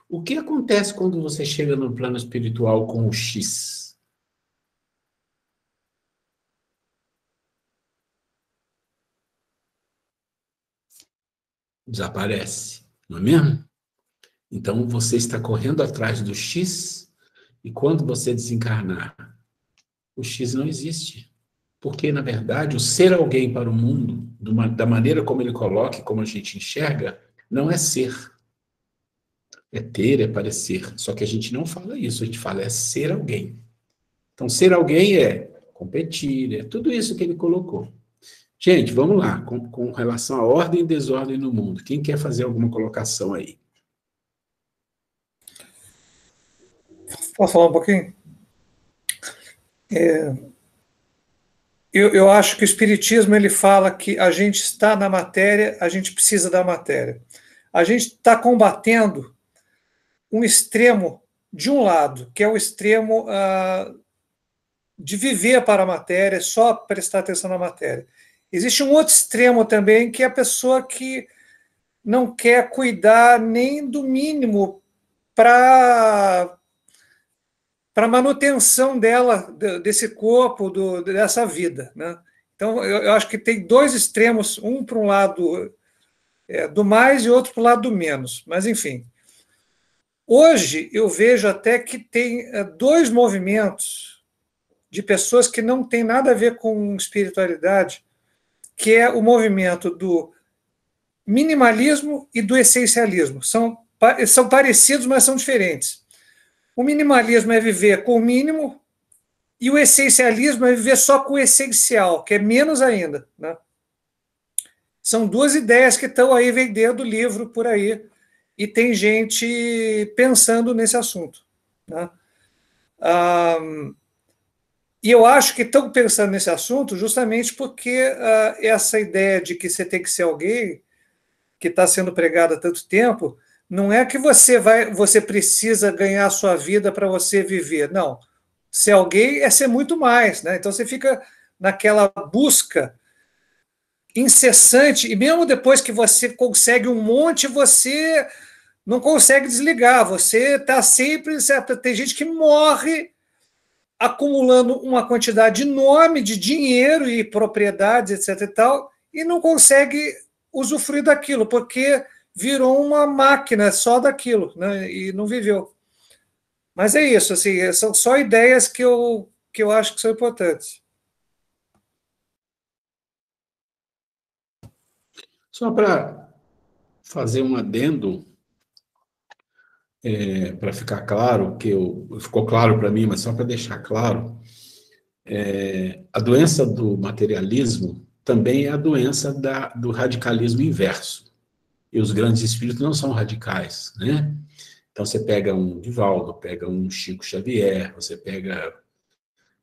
O que acontece quando você chega no plano espiritual com o X? Desaparece, não é mesmo? Então, você está correndo atrás do X, e quando você desencarnar, o X não existe. Porque, na verdade, o ser alguém para o mundo, da maneira como ele coloca e como a gente enxerga, não é ser. É ter, é parecer. Só que a gente não fala isso, a gente fala é ser alguém. Então, ser alguém é competir, é tudo isso que ele colocou. Gente, vamos lá, com relação à ordem e desordem no mundo. Quem quer fazer alguma colocação aí? Posso falar um pouquinho? Eu acho que o Espiritismo ele fala que a gente está na matéria, a gente precisa da matéria. A gente está combatendo um extremo de um lado, que é o extremo de viver para a matéria, só prestar atenção na matéria. Existe um outro extremo também, que é a pessoa que não quer cuidar nem do mínimo para para a manutenção dela, desse corpo, dessa vida, né? Então, eu acho que tem dois extremos, um para um lado do mais e outro para o lado do menos. Mas, enfim. Hoje, eu vejo até que tem dois movimentos de pessoas que não têm nada a ver com espiritualidade, que é o movimento do minimalismo e do essencialismo. São parecidos, mas são diferentes. O minimalismo é viver com o mínimo, e o essencialismo é viver só com o essencial, que é menos ainda, né? São duas ideias que estão aí vendendo do livro por aí, e tem gente pensando nesse assunto, né? E eu acho que estão pensando nesse assunto justamente porque essa ideia de que você tem que ser alguém, que está sendo pregada há tanto tempo, não é que você precisa ganhar a sua vida para você viver, não. Ser alguém é ser muito mais, né? Então você fica naquela busca incessante, e mesmo depois que você consegue um monte, você não consegue desligar, você está sempre... Tem gente que morre acumulando uma quantidade enorme de dinheiro e propriedades, etc. e tal, e não consegue usufruir daquilo, porque virou uma máquina só daquilo, né? E não viveu. Mas é isso, assim, são só ideias que eu acho que são importantes. Só para fazer um adendo, para ficar claro, ficou claro para mim, mas só para deixar claro, a doença do materialismo também é a doença do radicalismo inverso. E os grandes espíritos não são radicais, né? Então, você pega um Divaldo, pega um Chico Xavier, você pega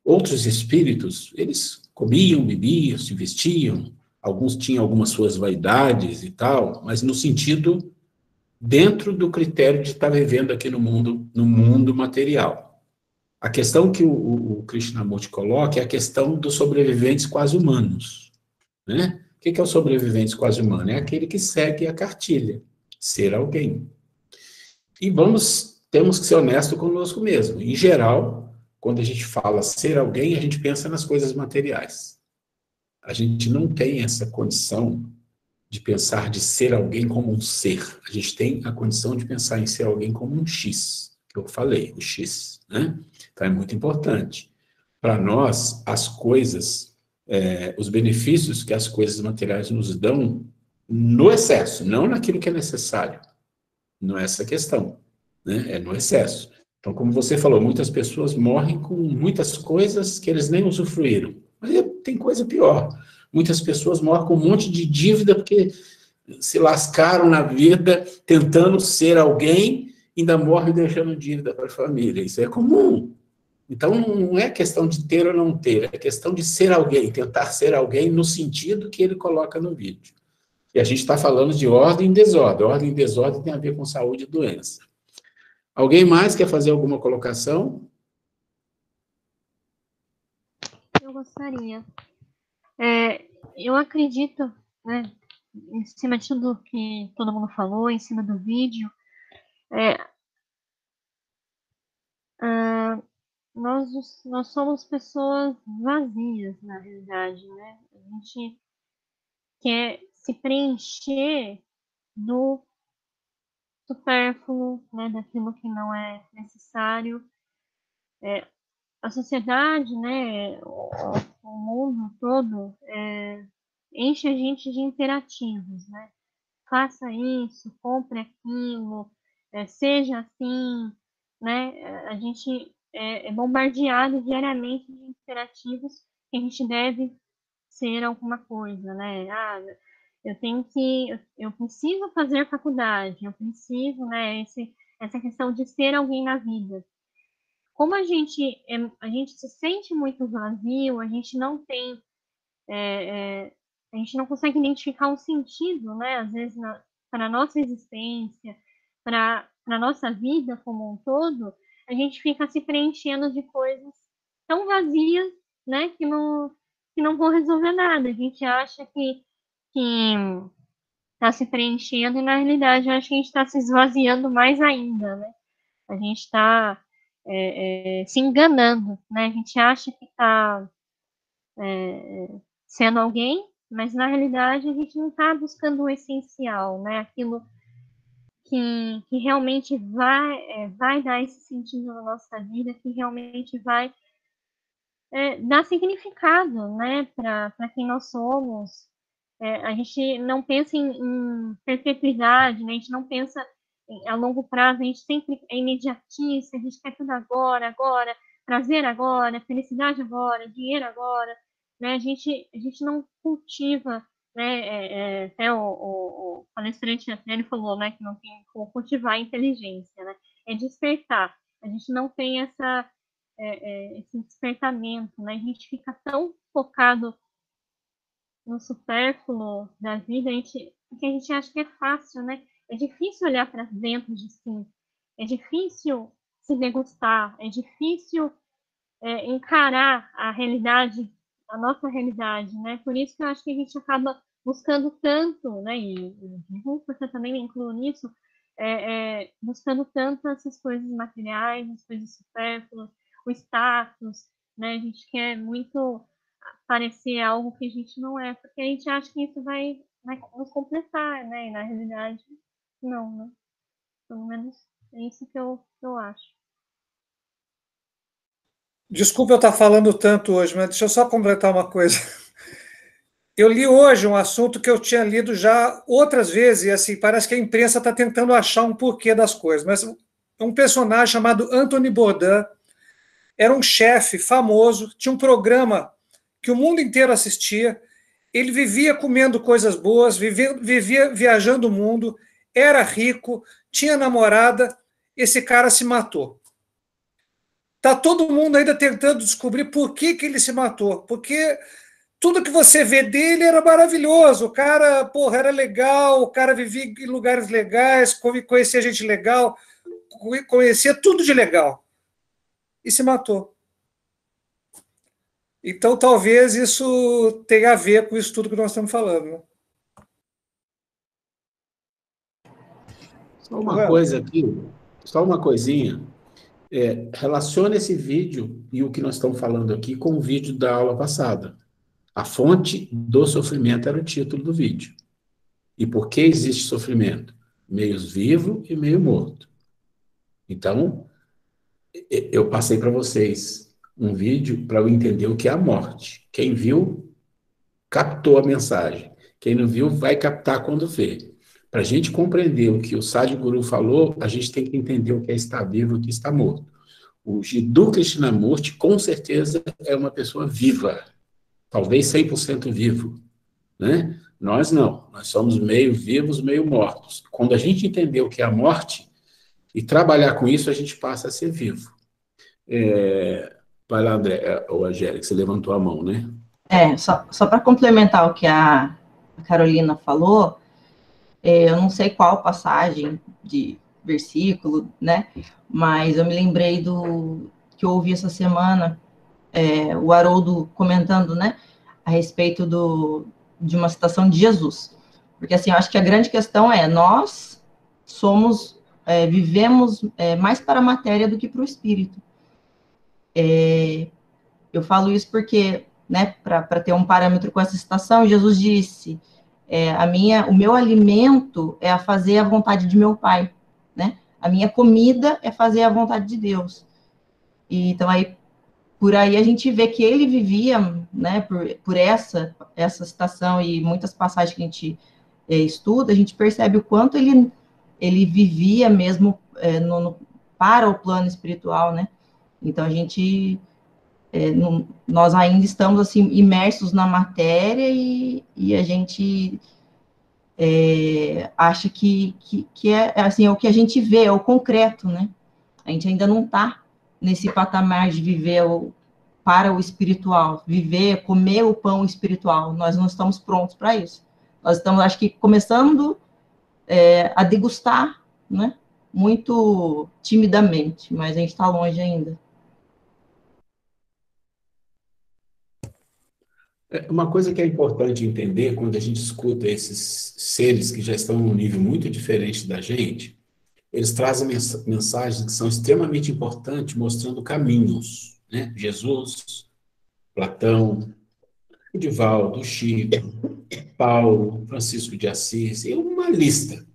outros espíritos, eles comiam, bebiam, se vestiam, alguns tinham algumas suas vaidades e tal, mas no sentido dentro do critério de estar vivendo aqui no mundo material. A questão que o Krishnamurti coloca é a questão dos sobreviventes quase humanos, né? O que é o sobrevivente quase humano? É aquele que segue a cartilha, ser alguém. E temos que ser honestos conosco mesmo. Em geral, quando a gente fala ser alguém, a gente pensa nas coisas materiais. A gente não tem essa condição de pensar de ser alguém como um ser. A gente tem a condição de pensar em ser alguém como um X, que eu falei, o X, né? Então é muito importante. Para nós, as coisas, os benefícios que as coisas materiais nos dão no excesso, não naquilo que é necessário. Não é essa a questão, né? É no excesso. Então, como você falou, muitas pessoas morrem com muitas coisas que eles nem usufruíram. Mas tem coisa pior. Muitas pessoas morrem com um monte de dívida porque se lascaram na vida tentando ser alguém, ainda morrem deixando dívida para a família. Isso é comum. Então, não é questão de ter ou não ter, é questão de ser alguém, tentar ser alguém no sentido que ele coloca no vídeo. E a gente está falando de ordem e desordem. Ordem e desordem tem a ver com saúde e doença. Alguém mais quer fazer alguma colocação? Eu gostaria. Eu acredito, né, em cima de tudo que todo mundo falou, em cima do vídeo, nós somos pessoas vazias, na realidade, né? A gente quer se preencher do supérfluo, né, daquilo que não é necessário. A sociedade, né, o mundo todo, enche a gente de imperativos, né? Faça isso, compre aquilo, seja assim, né? A gente é bombardeado diariamente de imperativos que a gente deve ser alguma coisa, né? Eu preciso fazer faculdade, eu preciso, né? Essa questão de ser alguém na vida. Como a gente se sente muito vazio, a gente não tem, a gente não consegue identificar um sentido, né? Às vezes para a nossa existência, para a nossa vida como um todo, a gente fica se preenchendo de coisas tão vazias, né? Que não vão resolver nada. A gente acha que está se preenchendo e na realidade eu acho que a gente está se esvaziando mais ainda, né? A gente está se enganando, né? A gente acha que está sendo alguém, mas na realidade a gente não está buscando o essencial, né? Aquilo que realmente vai dar esse sentido na nossa vida, que realmente vai dar significado, né, para quem nós somos. A gente não pensa em perpetuidade, né? A gente não pensa a longo prazo, a gente sempre é imediatista, a gente quer tudo agora, prazer agora, felicidade agora, dinheiro agora, né? A gente não cultiva, né? Até o palestrante ele falou, né, que não tem como cultivar a inteligência, né? É despertar. A gente não tem esse despertamento, né? A gente fica tão focado no supérfluo da vida, porque a gente acha que é fácil, né? É difícil olhar para dentro de si, é difícil se degustar, é difícil encarar a realidade, a nossa realidade, né? Por isso que eu acho que a gente acaba buscando tanto, né? E você também me inclui nisso, buscando tanto essas coisas materiais, as coisas supérfluas, o status, né? A gente quer muito parecer algo que a gente não é, porque a gente acha que isso vai nos completar, né? E na realidade, não, né? Pelo menos é isso que eu acho. Desculpa eu estar falando tanto hoje, mas deixa eu só completar uma coisa. Eu li hoje um assunto que eu tinha lido já outras vezes, e assim, parece que a imprensa está tentando achar um porquê das coisas, mas um personagem chamado Anthony Bourdain era um chefe famoso, tinha um programa que o mundo inteiro assistia, ele vivia comendo coisas boas, vivia viajando o mundo, era rico, tinha namorada, esse cara se matou. Está todo mundo ainda tentando descobrir por que ele se matou, porque tudo que você vê dele era maravilhoso, o cara, porra, era legal, o cara vivia em lugares legais, conhecia gente legal, conhecia tudo de legal, e se matou. Então, talvez isso tenha a ver com isso tudo que nós estamos falando, né? Só uma coisa aqui, só uma coisinha. Relaciona esse vídeo e o que nós estamos falando aqui com o vídeo da aula passada. A fonte do sofrimento era o título do vídeo. E por que existe sofrimento? Meios vivo e meio morto. Então, eu passei para vocês um vídeo para eu entender o que é a morte. Quem viu, captou a mensagem. Quem não viu, vai captar quando vê. Para a gente compreender o que o Sadhguru falou, a gente tem que entender o que é estar vivo e o que está morto. O Jiddu Krishnamurti, com certeza, é uma pessoa viva, talvez 100% vivo, né? Nós não, nós somos meio vivos, meio mortos. Quando a gente entender o que é a morte e trabalhar com isso, a gente passa a ser vivo. Vai lá, André, ou Angélica, você levantou a mão, né? Só para complementar o que a Carolina falou, eu não sei qual passagem de versículo, né? Mas eu me lembrei que eu ouvi essa semana, o Haroldo comentando, né? A respeito de uma citação de Jesus. Porque, assim, eu acho que a grande questão nós vivemos mais para a matéria do que para o espírito. Eu falo isso porque, né, para ter um parâmetro com essa citação, Jesus disse, o meu alimento é a fazer a vontade de meu Pai, né? A minha comida é fazer a vontade de Deus. E, então, por aí a gente vê que ele vivia, né, por essa citação e muitas passagens que a gente estuda, a gente percebe o quanto ele vivia mesmo para o plano espiritual, né? Então, nós ainda estamos, assim, imersos na matéria e a gente acha que assim, é o que a gente vê, é o concreto, né? A gente ainda não está nesse patamar de viver para o espiritual, comer o pão espiritual. Nós não estamos prontos para isso. Nós estamos, acho que, começando a degustar, né? Muito timidamente, mas a gente está longe ainda. Uma coisa que é importante entender quando a gente escuta esses seres que já estão num nível muito diferente da gente, eles trazem mensagens que são extremamente importantes, mostrando caminhos, né? Jesus, Platão, o Divaldo, o Chico, Paulo, Francisco de Assis, e uma lista.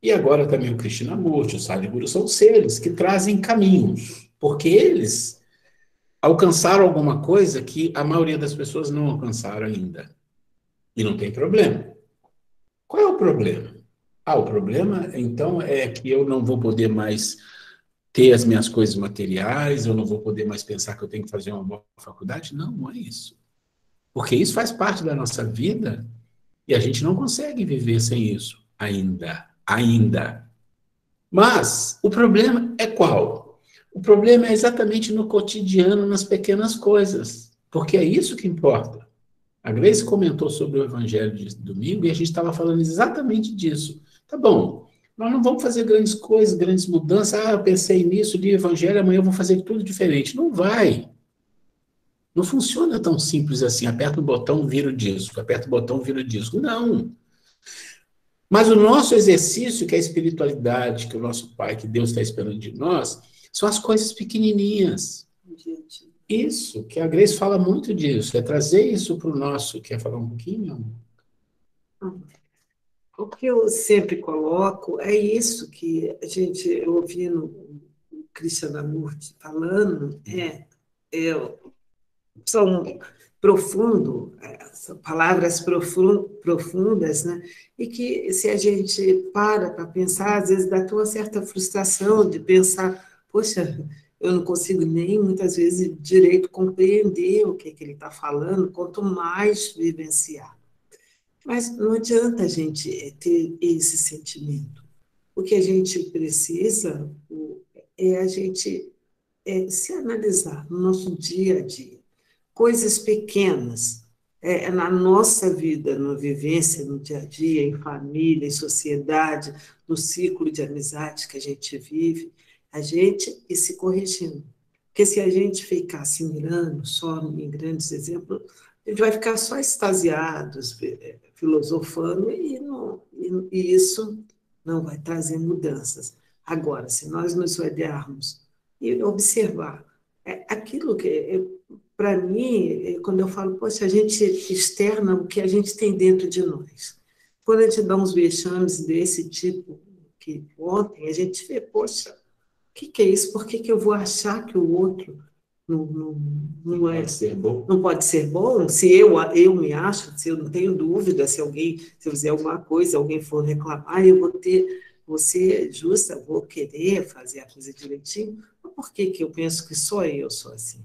E agora também o Krishnamurti, o Sadhguru, são seres que trazem caminhos, porque eles alcançaram alguma coisa que a maioria das pessoas não alcançaram ainda. E não tem problema. Qual é o problema? O problema, então, é que eu não vou poder mais ter as minhas coisas materiais, eu não vou poder mais pensar que eu tenho que fazer uma boa faculdade. Não, não é isso. Porque isso faz parte da nossa vida e a gente não consegue viver sem isso ainda. Mas o problema é qual? O problema é exatamente no cotidiano, nas pequenas coisas, porque é isso que importa. A Grace comentou sobre o Evangelho de domingo e a gente estava falando exatamente disso. Tá bom, nós não vamos fazer grandes coisas, grandes mudanças. Eu pensei nisso, li o Evangelho, amanhã eu vou fazer tudo diferente. Não vai. Não funciona tão simples assim. Aperta o botão, vira o disco. Aperta o botão, vira o disco. Não. Mas o nosso exercício, que é a espiritualidade, que o nosso Pai, que Deus está esperando de nós, são as coisas pequenininhas. Isso, que a Grace fala muito disso, é trazer isso para o nosso... Quer falar um pouquinho? O que eu sempre coloco é isso que a gente, ouvindo o Krishnamurti falando, são são palavras profundas, né? E que se a gente para pensar, às vezes dá até uma certa frustração de pensar, poxa, eu não consigo nem, muitas vezes, direito compreender o que ele está falando, quanto mais vivenciar. Mas não adianta a gente ter esse sentimento. O que a gente precisa é a gente se analisar no nosso dia a dia. Coisas pequenas, na nossa vida, na vivência, no dia a dia, em família, em sociedade, no ciclo de amizade que a gente vive, a gente ir se corrigindo. Porque se a gente ficar se mirando só em grandes exemplos, a gente vai ficar só extasiados, filosofando, e isso não vai trazer mudanças. Agora, se nós nos olharmos e observar, aquilo que, para mim, quando eu falo, poxa, a gente externa o que a gente tem dentro de nós. Quando a gente dá uns vexames desse tipo, que ontem, a gente vê, poxa, o que é isso? Por que eu vou achar que o outro não pode ser bom? Se eu me acho, se eu não tenho dúvida, se eu fizer alguma coisa, alguém for reclamar, eu vou ser justa, vou querer fazer a coisa direitinho. Mas por que eu penso que só eu sou assim?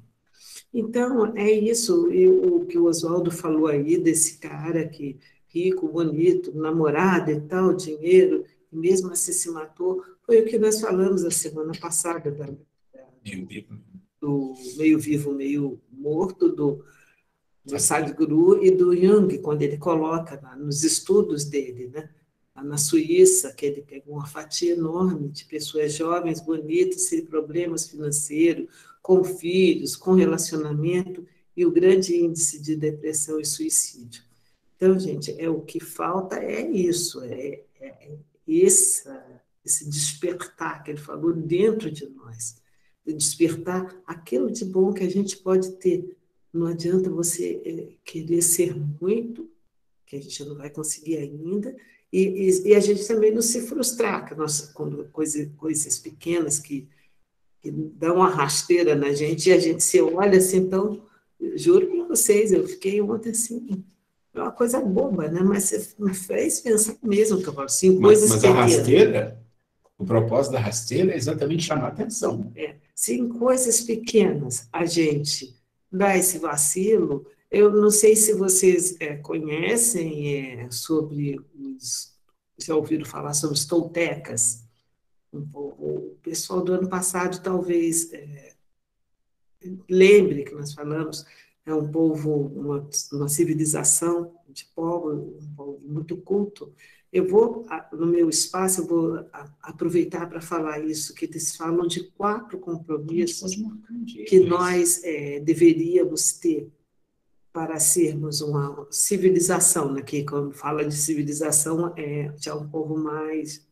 Então, é isso, o que o Oswaldo falou aí, desse cara que rico, bonito, namorado e tal, dinheiro, e mesmo assim se matou, foi o que nós falamos a semana passada, do meio vivo, meio morto, do Sadhguru e do Jung, quando ele coloca nos estudos dele, né? Na Suíça, que ele pegou uma fatia enorme de pessoas jovens, bonitas, sem problemas financeiros, com filhos, com relacionamento, e o grande índice de depressão e suicídio. Então, gente, o que falta é isso, esse despertar que ele falou dentro de nós, de despertar aquilo de bom que a gente pode ter. Não adianta você querer ser muito, que a gente não vai conseguir ainda, e a gente também não se frustrar, quando coisas pequenas que dão uma rasteira na gente, e a gente se olha assim, então, juro para vocês, eu fiquei ontem assim, é uma coisa boba, né? Mas você me fez pensar mesmo, que eu falo assim, coisas mas a rasteira, o propósito da rasteira é exatamente chamar a atenção. Se em coisas pequenas a gente dá esse vacilo, eu não sei se vocês conhecem sobre já ouviram falar sobre os toltecas. O pessoal do ano passado talvez lembre que nós falamos, é um povo, uma civilização de povo, um povo muito culto. Eu vou, no meu espaço, eu vou aproveitar para falar isso, que eles falam de 4 compromissos que nós deveríamos ter para sermos uma civilização, né? Que quando fala de civilização, já um povo mais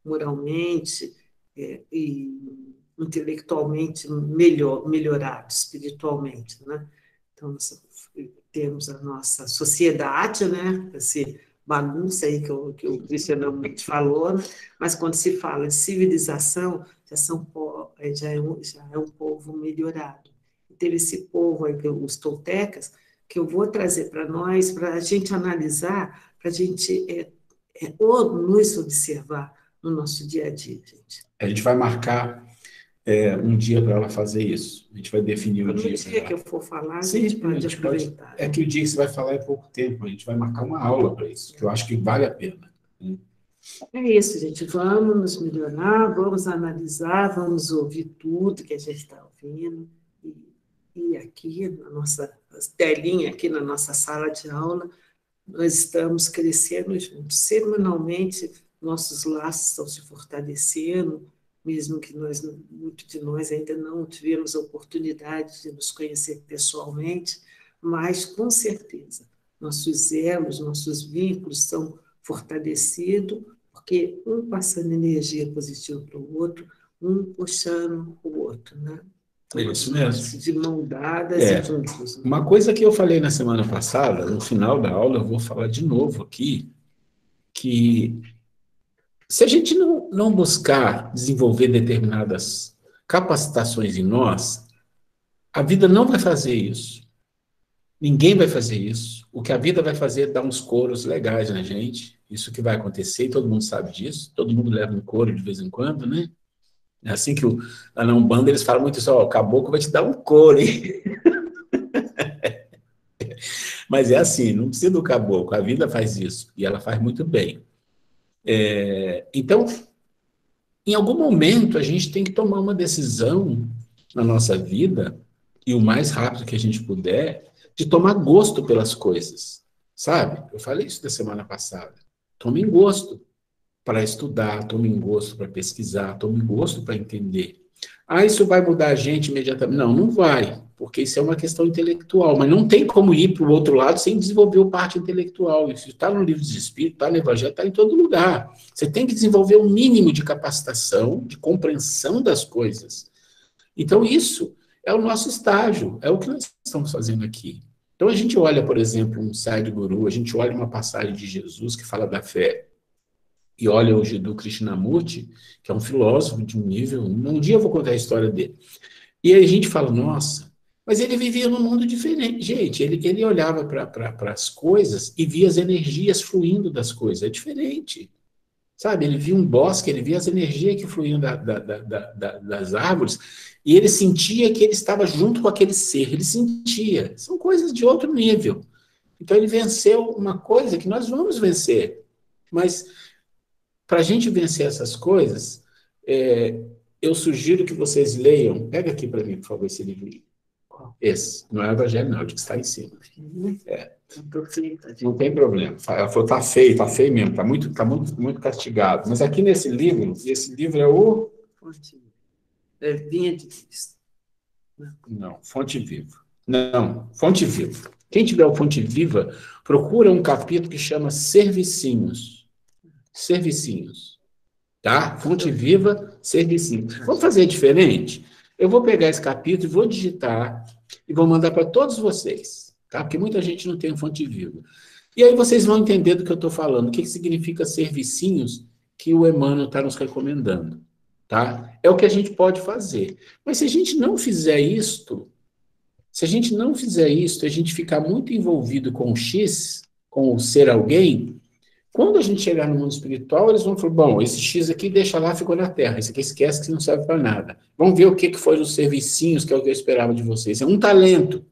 moralmente e intelectualmente melhorado, espiritualmente, né? Então, nós temos a nossa sociedade, né? Esse bagunça aí que o Cristiano muito falou, né? Mas quando se fala em civilização, já é um povo melhorado. E teve esse povo aí, os toltecas, que eu vou trazer para nós, para a gente analisar, para a gente nos observar no nosso dia a dia, gente. A gente vai marcar um dia para ela fazer isso. A gente vai definir o dia. No dia que eu for falar, sim, a gente pode aproveitar. É que o dia que você vai falar é pouco tempo. A gente vai marcar uma aula para isso, que eu acho que vale a pena. É isso, gente. Vamos nos melhorar, vamos analisar, vamos ouvir tudo que a gente está ouvindo. E aqui, na nossa telinha, aqui na nossa sala de aula, nós estamos crescendo juntos. Semanalmente, nossos laços estão se fortalecendo, mesmo que muitos de nós ainda não tivemos a oportunidade de nos conhecer pessoalmente, mas, com certeza, nossos elos, nossos vínculos são fortalecidos, porque um passando energia positiva para o outro, um puxando o outro, né? É isso mesmo. De mão dadas e juntos. Né? Uma coisa que eu falei na semana passada, no final da aula, eu vou falar de novo aqui, que se a gente não buscar desenvolver determinadas capacitações em nós, a vida não vai fazer isso. Ninguém vai fazer isso. O que a vida vai fazer é dar uns coros legais na gente. Isso que vai acontecer, e todo mundo sabe disso. Todo mundo leva um couro de vez em quando, né? É assim que lá na Umbanda eles falam muito isso, ó, o caboclo vai te dar um couro, hein? Mas é assim, não precisa do caboclo, a vida faz isso, e ela faz muito bem. Então, em algum momento, a gente tem que tomar uma decisão na nossa vida, e o mais rápido que a gente puder, de tomar gosto pelas coisas, sabe? Eu falei isso da semana passada. Tomem gosto para estudar, tomem gosto para pesquisar, tomem gosto para entender. Ah, isso vai mudar a gente imediatamente? Não, não vai, porque isso é uma questão intelectual, mas não tem como ir para o outro lado sem desenvolver a parte intelectual. Isso está no livro dos Espíritos, está no Evangelho, está em todo lugar. Você tem que desenvolver um mínimo de capacitação, de compreensão das coisas. Então, isso é o nosso estágio, é o que nós estamos fazendo aqui. Então, a gente olha, por exemplo, um Sadhguru, a gente olha uma passagem de Jesus que fala da fé, e olha o Jiddu Krishnamurti, que é um filósofo de um nível... Um dia eu vou contar a história dele. E aí a gente fala, nossa, mas ele vivia num mundo diferente. Gente, ele olhava para as coisas e via as energias fluindo das coisas. É diferente. Sabe? Ele via um bosque, ele via as energias que fluíam das árvores, e ele sentia que ele estava junto com aquele ser. Ele sentia. São coisas de outro nível. Então ele venceu uma coisa que nós vamos vencer. Mas... para a gente vencer essas coisas, eu sugiro que vocês leiam. Pega aqui para mim, por favor, esse livro. Esse. Não é o Evangelho, não, é o que está em cima. Não tem problema. Ela falou, está feio mesmo, está muito castigado. Mas aqui nesse livro, esse livro é o... Vinha de Cristo. Não, Fonte Viva. Não, Fonte Viva. Quem tiver o Fonte Viva, procura um capítulo que chama Servicinhos. Servicinhos, tá? Fonte Viva, Servicinhos. Vamos fazer diferente? Eu vou pegar esse capítulo e vou digitar e vou mandar para todos vocês, tá? Porque muita gente não tem Fonte Viva. E aí vocês vão entender do que eu estou falando, o que significa servicinhos que o Emmanuel está nos recomendando, tá? É o que a gente pode fazer. Mas se a gente não fizer isto, a gente ficar muito envolvido com o X, com o ser alguém... Quando a gente chegar no mundo espiritual, eles vão falar, bom, esse X aqui deixa lá, ficou na Terra, esse aqui esquece que não serve para nada. Vamos ver o que foi os servicinhos, que é o que eu esperava de vocês. É um talento.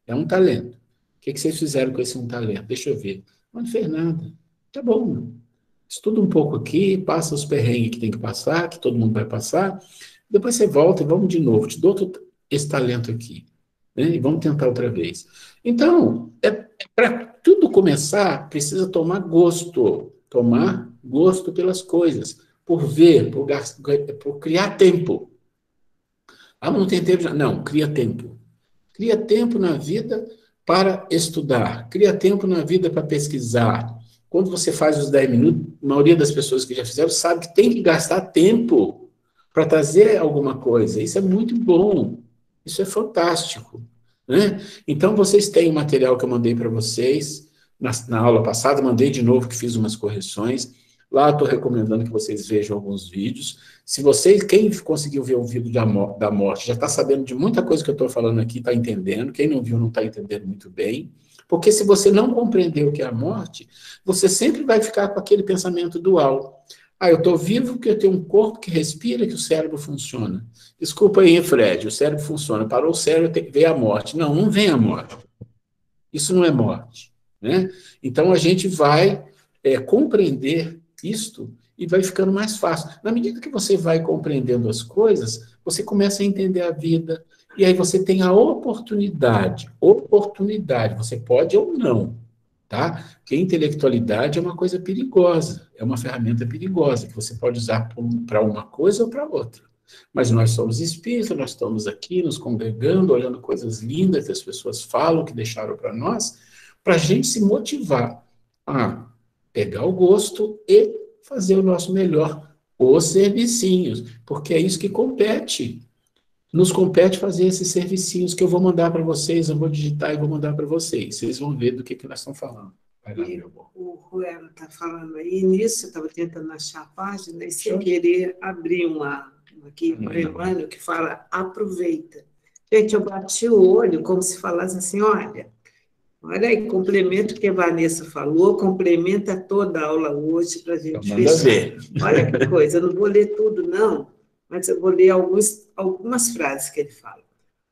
É um talento. O que vocês fizeram com esse um talento? Deixa eu ver. Não fez nada. Tá bom. Estuda um pouco aqui, passa os perrengues que tem que passar, que todo mundo vai passar, depois você volta e vamos de novo. Te dou esse talento aqui. Né? E vamos tentar outra vez. Então, para tudo começar, precisa tomar gosto pelas coisas, por ver, por criar tempo. Ah, mas não tem tempo? Não, cria tempo. Cria tempo na vida para estudar, cria tempo na vida para pesquisar, Quando você faz os 10 minutos, a maioria das pessoas que já fizeram sabe que tem que gastar tempo para trazer alguma coisa. Isso é muito bom. Isso é fantástico, né? Então, vocês têm o material que eu mandei para vocês na aula passada, mandei de novo, que fiz umas correções. Lá estou recomendando que vocês vejam alguns vídeos. Se vocês, quem conseguiu ver o vídeo da morte, já está sabendo de muita coisa que eu estou falando aqui, está entendendo. Quem não viu, não está entendendo muito bem. Porque se você não compreender o que é a morte, você sempre vai ficar com aquele pensamento dual. Eu estou vivo porque eu tenho um corpo que respira, que o cérebro funciona. Desculpa aí, Fred, o cérebro funciona. Parou o cérebro, tem que ver a morte. Não, não vem a morte. Isso não é morte, né? Então, a gente vai compreender isto e vai ficando mais fácil. Na medida que você vai compreendendo as coisas, você começa a entender a vida, e aí você tem a oportunidade, você pode ou não, tá? Porque intelectualidade é uma coisa perigosa, é uma ferramenta perigosa, que você pode usar para uma coisa ou para outra. Mas nós somos espíritas, nós estamos aqui nos congregando, olhando coisas lindas que as pessoas falam, que deixaram para nós, para a gente se motivar a pegar o gosto e fazer o nosso melhor, os servicinhos, porque é isso que compete. Nos compete fazer esses servicinhos que eu vou mandar para vocês, eu vou digitar e vou mandar para vocês. Vocês vão ver do que nós estamos falando. Vai lá, meu amor. O Ruelo está falando aí, nisso eu estava tentando achar a página e sem querer abrir uma aqui para o Emmanuel que fala aproveita. Gente, eu bati o olho como se falasse assim, olha aí, complemento o que a Vanessa falou, complementa toda a aula hoje para a gente fechar. Olha que coisa, eu não vou ler tudo, não, mas eu vou ler algumas frases que ele fala.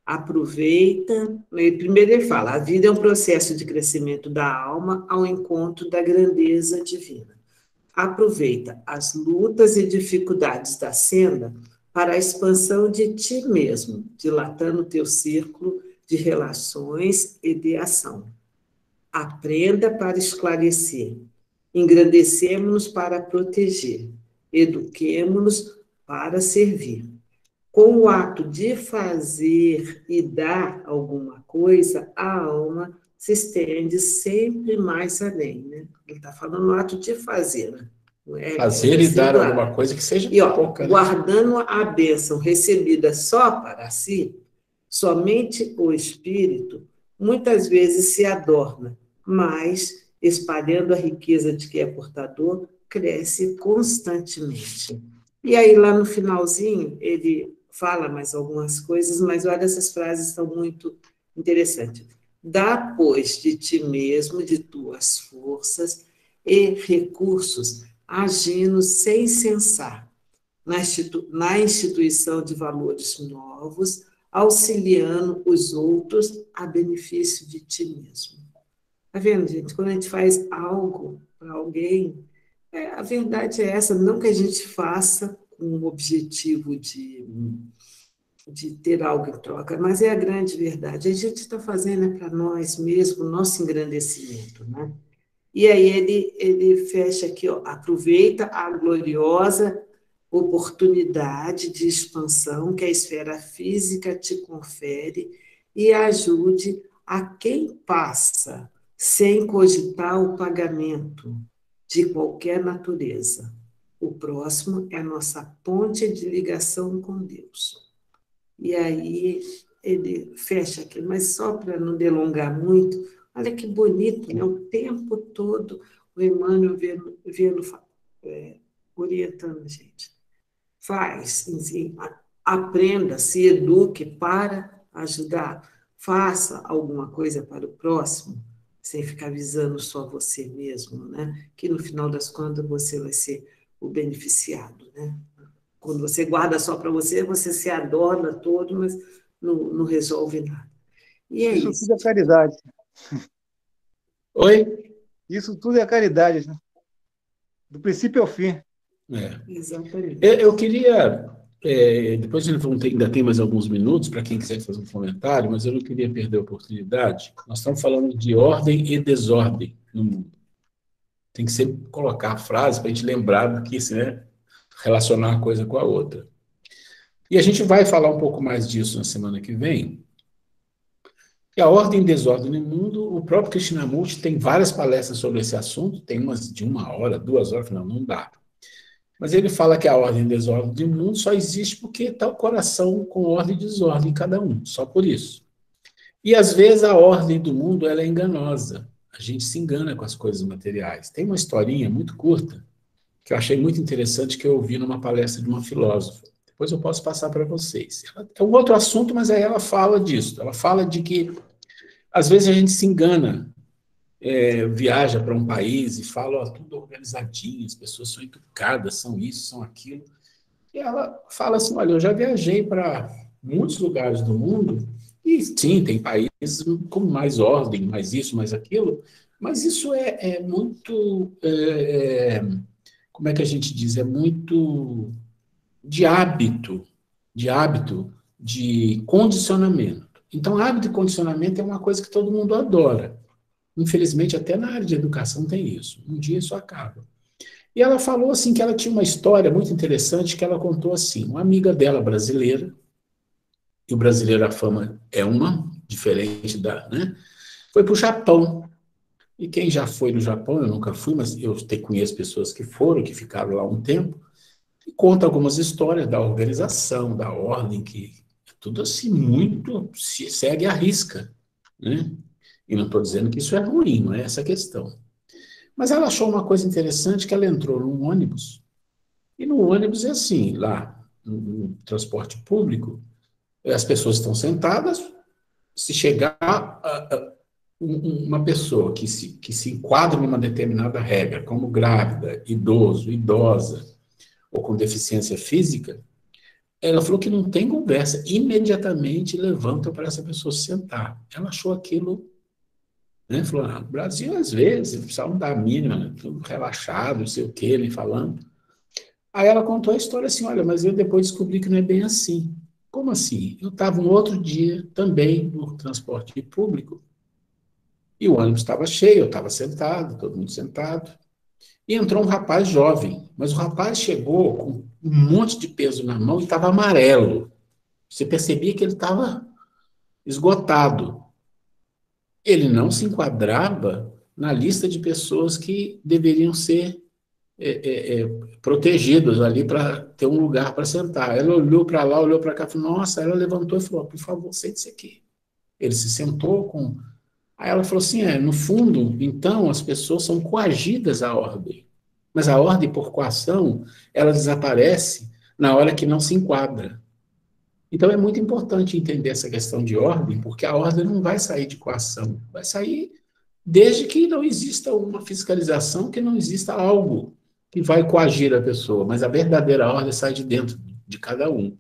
Aproveita, primeiro ele fala, a vida é um processo de crescimento da alma ao encontro da grandeza divina. Aproveita as lutas e dificuldades da senda para a expansão de ti mesmo, dilatando o teu círculo de relações e de ação. Aprenda para esclarecer, engrandecemos-nos para proteger, eduquemo-nos para servir. Com o ato de fazer e dar alguma coisa, a alma se estende sempre mais além, né? Ele está falando no ato de fazer, né? Fazer e dar alguma coisa que seja pouca. Guardando a bênção recebida só para si, somente o espírito muitas vezes se adorna, mas, espalhando a riqueza de que é portador, cresce constantemente. E aí, lá no finalzinho, ele fala mais algumas coisas, mas olha, essas frases são muito interessantes. Dá, pois, de ti mesmo, de tuas forças e recursos, agindo sem cessar, na instituição de valores novos, auxiliando os outros a benefício de ti mesmo. Está vendo, gente? Quando a gente faz algo para alguém, a verdade é essa, não que a gente faça com o objetivo de ter algo em troca, mas é a grande verdade. A gente está fazendo para nós mesmos o nosso engrandecimento, né? E aí ele fecha aqui, ó, aproveita a gloriosa oportunidade de expansão que a esfera física te confere e ajude a quem passa sem cogitar o pagamento de qualquer natureza. O próximo é a nossa ponte de ligação com Deus. E aí ele fecha aqui, mas só para não delongar muito, olha que bonito, né? O tempo todo o Emmanuel orientando a gente. Faz, enfim, aprenda, se eduque para ajudar, faça alguma coisa para o próximo, sem ficar visando só você mesmo, né? Que no final das contas você vai ser o beneficiado, né? Quando você guarda só para você, você se adorna todo, mas não resolve nada. E é isso. Isso tudo é caridade. Oi? Isso tudo é caridade, né? Do princípio ao fim. Exatamente. Eu queria, depois ainda tem mais alguns minutos para quem quiser fazer um comentário, mas eu não queria perder a oportunidade. Nós estamos falando de ordem e desordem no mundo. Tem que sempre colocar a frase para a gente lembrar do que, né, relacionar uma coisa com a outra. E a gente vai falar um pouco mais disso na semana que vem, que a ordem e desordem no mundo, o próprio Krishnamurti tem várias palestras sobre esse assunto, tem umas de 1 hora, 2 horas, não dá. Mas ele fala que a ordem e desordem do mundo só existe porque está o coração com ordem e desordem em cada um, só por isso. E às vezes a ordem do mundo ela é enganosa, a gente se engana com as coisas materiais. Tem uma historinha muito curta, que eu achei muito interessante, que eu ouvi numa palestra de uma filósofa. Depois eu posso passar para vocês. É um outro assunto, mas aí ela fala disso. Ela fala de que, às vezes, a gente se engana, viaja para um país e fala, ó, tudo organizadinho, as pessoas são educadas, são isso, são aquilo. E ela fala assim, olha, eu já viajei para muitos lugares do mundo, e sim, tem países com mais ordem, mais isso, mais aquilo, mas isso é muito... como é que a gente diz? É muito de hábito, de condicionamento. Então, hábito e condicionamento é uma coisa que todo mundo adora. Infelizmente, até na área de educação tem isso. Um dia isso acaba. E ela falou assim que ela tinha uma história muito interessante que ela contou assim, uma amiga dela brasileira, e o brasileiro a fama é uma, diferente da, né? Foi para o Japão. E quem já foi no Japão, eu nunca fui, mas eu conheço pessoas que foram, que ficaram lá um tempo, e conta algumas histórias da organização, da ordem, que é tudo assim, muito, se segue à risca, né? E não estou dizendo que isso é ruim, não é essa a questão. Mas ela achou uma coisa interessante, que ela entrou num ônibus, e no ônibus é assim, lá, no transporte público, as pessoas estão sentadas, se chegar uma pessoa que se enquadra numa determinada regra, como grávida, idoso, idosa, ou com deficiência física, ela falou que não tem conversa, imediatamente levanta para essa pessoa se sentar. Ela achou aquilo, né? Falou, no Brasil, às vezes, precisavam dar a mínima, né? Tudo relaxado, não sei o quê, nem falando. Aí ela contou a história assim, olha, mas eu depois descobri que não é bem assim. Como assim? Eu estava um outro dia também no transporte público, e o ônibus estava cheio, eu estava sentado, todo mundo sentado, e entrou um rapaz jovem, mas o rapaz chegou com um monte de peso na mão e estava amarelo. Você percebia que ele estava esgotado. Ele não se enquadrava na lista de pessoas que deveriam ser protegidos ali para ter um lugar para sentar. Ela olhou para lá, olhou para cá, falou, nossa, ela levantou e falou, por favor, sente-se aqui. Ele se sentou com... Aí ela falou assim, no fundo, então, as pessoas são coagidas à ordem. Mas a ordem por coação, ela desaparece na hora que não se enquadra. Então, é muito importante entender essa questão de ordem, porque a ordem não vai sair de coação. Vai sair desde que não exista uma fiscalização, que não exista algo que vai coagir a pessoa. Mas a verdadeira ordem sai de dentro de cada um.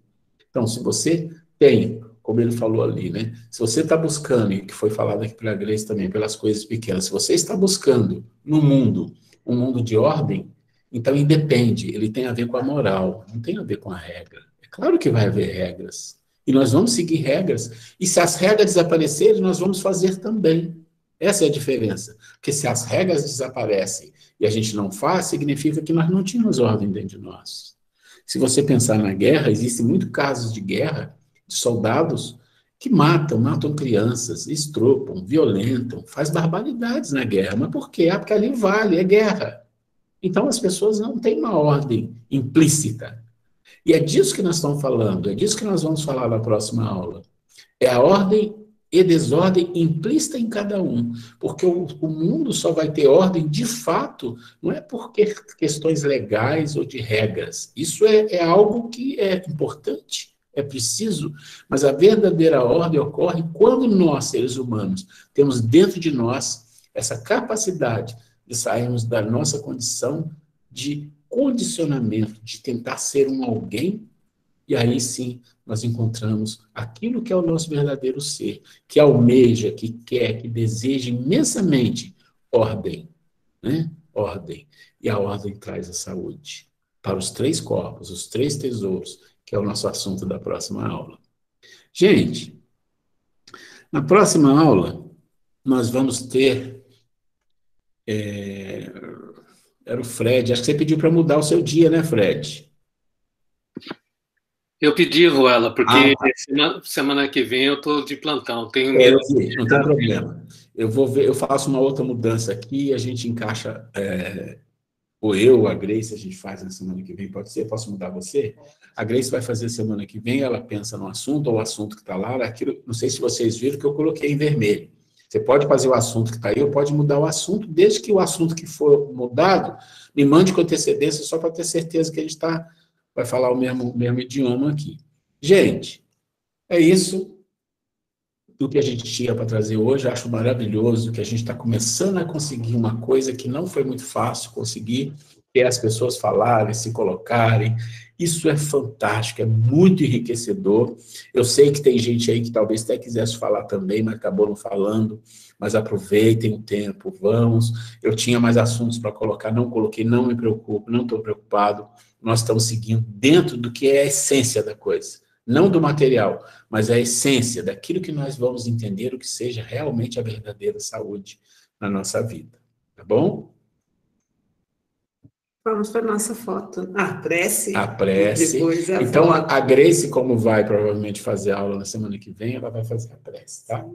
Então, se você tem... como ele falou ali, né? Se você está buscando, e que foi falado aqui pela Grace também, pelas coisas pequenas, se você está buscando no mundo, um mundo de ordem, então independe, ele tem a ver com a moral, não tem a ver com a regra. É claro que vai haver regras, e nós vamos seguir regras, e se as regras desaparecerem, nós vamos fazer também. Essa é a diferença, porque se as regras desaparecem e a gente não faz, significa que nós não tínhamos ordem dentro de nós. Se você pensar na guerra, existem muitos casos de guerra, de soldados que matam crianças, estupram, violentam, faz barbaridades na guerra. Mas por quê? Porque ali vale, é guerra. Então as pessoas não têm uma ordem implícita. E é disso que nós estamos falando, é disso que nós vamos falar na próxima aula. É a ordem e desordem implícita em cada um. Porque o mundo só vai ter ordem de fato, não é por questões legais ou de regras. Isso é algo que é importante. É preciso, mas a verdadeira ordem ocorre quando nós, seres humanos, temos dentro de nós essa capacidade de sairmos da nossa condição de condicionamento, de tentar ser um alguém, e aí sim nós encontramos aquilo que é o nosso verdadeiro ser, que almeja, que quer, que deseja imensamente ordem, né? Ordem. E a ordem traz a saúde para os 3 corpos, os 3 tesouros, que é o nosso assunto da próxima aula. Gente, na próxima aula, nós vamos ter... era o Fred, acho que você pediu para mudar o seu dia, né, Fred? Eu pedi, Ruela, porque tá. semana que vem eu estou de plantão, tenho medo. Não tem problema. Eu vou ver, eu faço uma outra mudança aqui e a gente encaixa, ou eu, ou a Grace, a gente faz na semana que vem, pode ser? Posso mudar você? A Grace vai fazer semana que vem, ela pensa no assunto, ou o assunto que está lá, aquilo, não sei se vocês viram que eu coloquei em vermelho. Você pode fazer o assunto que está aí, ou pode mudar o assunto, desde que o assunto que for mudado, me mande com antecedência, só para ter certeza que a gente vai falar o mesmo idioma aqui. Gente, é isso do que a gente tinha para trazer hoje. Acho maravilhoso que a gente está começando a conseguir uma coisa que não foi muito fácil conseguir, que é as pessoas falarem, se colocarem. Isso é fantástico, é muito enriquecedor. Eu sei que tem gente aí que talvez até quisesse falar também, mas acabou não falando. Mas aproveitem o tempo, vamos. Eu tinha mais assuntos para colocar, não coloquei, não me preocupo, não estou preocupado. Nós estamos seguindo dentro do que é a essência da coisa. Não do material, mas a essência daquilo que nós vamos entender o que seja realmente a verdadeira saúde na nossa vida. Tá bom? Vamos para a nossa foto. A prece. A prece. Depois a então, foto. a Grace, como vai provavelmente fazer aula na semana que vem, ela vai fazer a prece, tá?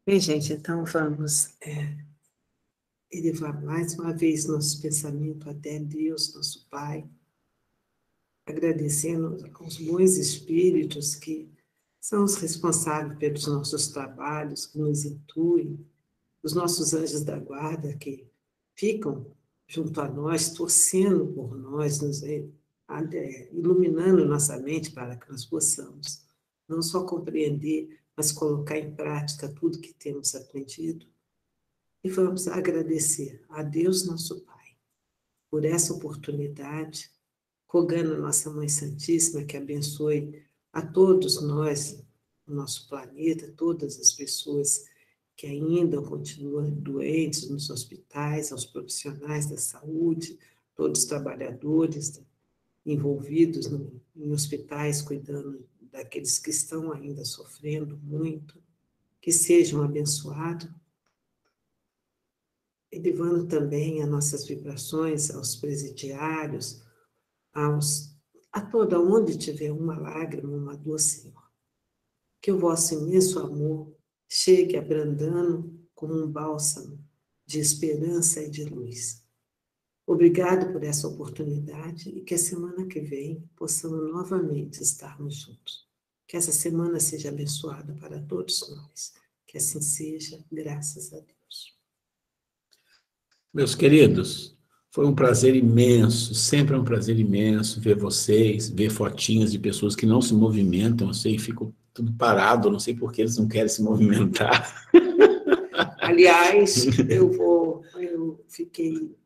Bem, gente, então vamos elevar mais uma vez nosso pensamento até Deus, nosso Pai, agradecendo aos bons espíritos que são os responsáveis pelos nossos trabalhos, que nos intuem, os nossos anjos da guarda que ficam junto a nós, torcendo por nós, nos iluminando nossa mente para que nós possamos não só compreender, mas colocar em prática tudo que temos aprendido. E vamos agradecer a Deus, nosso Pai, por essa oportunidade, rogando a nossa Mãe Santíssima que abençoe a todos nós, o nosso planeta, todas as pessoas que ainda continuam doentes nos hospitais, aos profissionais da saúde, todos os trabalhadores envolvidos em hospitais, cuidando daqueles que estão ainda sofrendo muito, que sejam abençoados, elevando também as nossas vibrações aos presidiários, a toda onde tiver uma lágrima, uma dor, Senhor. Que o vosso imenso amor chegue abrandando como um bálsamo de esperança e de luz. Obrigado por essa oportunidade e que a semana que vem possamos novamente estarmos juntos. Que essa semana seja abençoada para todos nós. Que assim seja, graças a Deus. Meus queridos, foi um prazer imenso, sempre é um prazer imenso ver vocês, ver fotinhas de pessoas que não se movimentam, eu sei, ficam tudo parado, não sei por que eles não querem se movimentar. Aliás,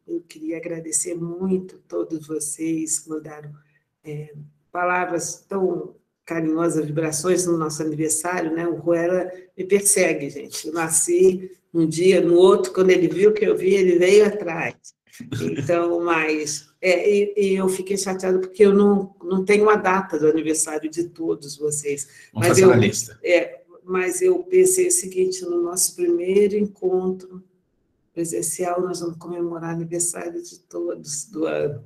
eu queria agradecer muito a todos vocês que mandaram palavras tão carinhosas, vibrações no nosso aniversário, né? O Ruela me persegue, gente. Eu nasci um dia, no outro, quando ele viu que eu vi, ele veio atrás. Então, mas... e eu fiquei chateada porque eu não tenho a data do aniversário de todos vocês. Vamos fazer uma lista. Mas eu pensei o seguinte, no nosso primeiro encontro presencial, nós vamos comemorar o aniversário de todos do ano.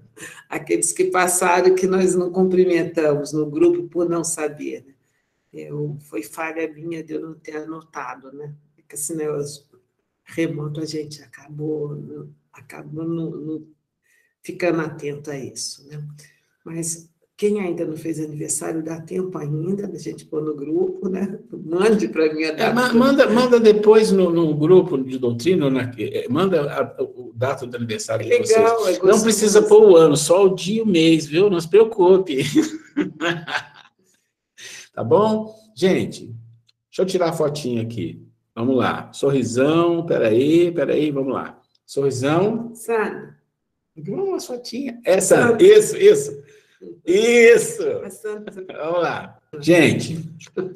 Aqueles que passaram, que nós não cumprimentamos no grupo por não saber. Né? Foi falha minha de eu não ter anotado, né? Porque esse negócio remoto a gente acabou ficando atento a isso. Né? Mas quem ainda não fez aniversário, dá tempo ainda da gente pôr no grupo, né? Mande para mim a data. Manda depois no grupo de doutrina, manda o data do aniversário de vocês. Legal, não precisa pôr o ano, só o dia e o mês, viu? Não se preocupe. Tá bom? Gente, deixa eu tirar a fotinha aqui. Vamos lá. Sorrisão, peraí, vamos lá. Sorrisão. Sandra. Vamos, fotinha. Isso. Vamos lá. Gente,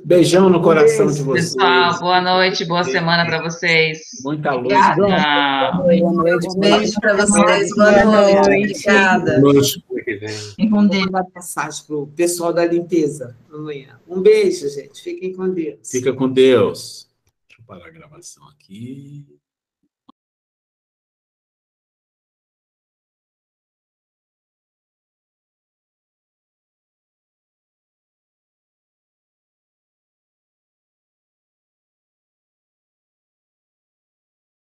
beijão no coração de vocês. Pessoal, boa noite, boa semana para vocês. Muita luz. Boa noite. Beijo para vocês. Boa noite. Obrigada. Boa noite. Vamos dar passagem para o pessoal da limpeza amanhã. Um beijo, gente. Fiquem com Deus. Fica com Deus. Deixa eu parar a gravação aqui.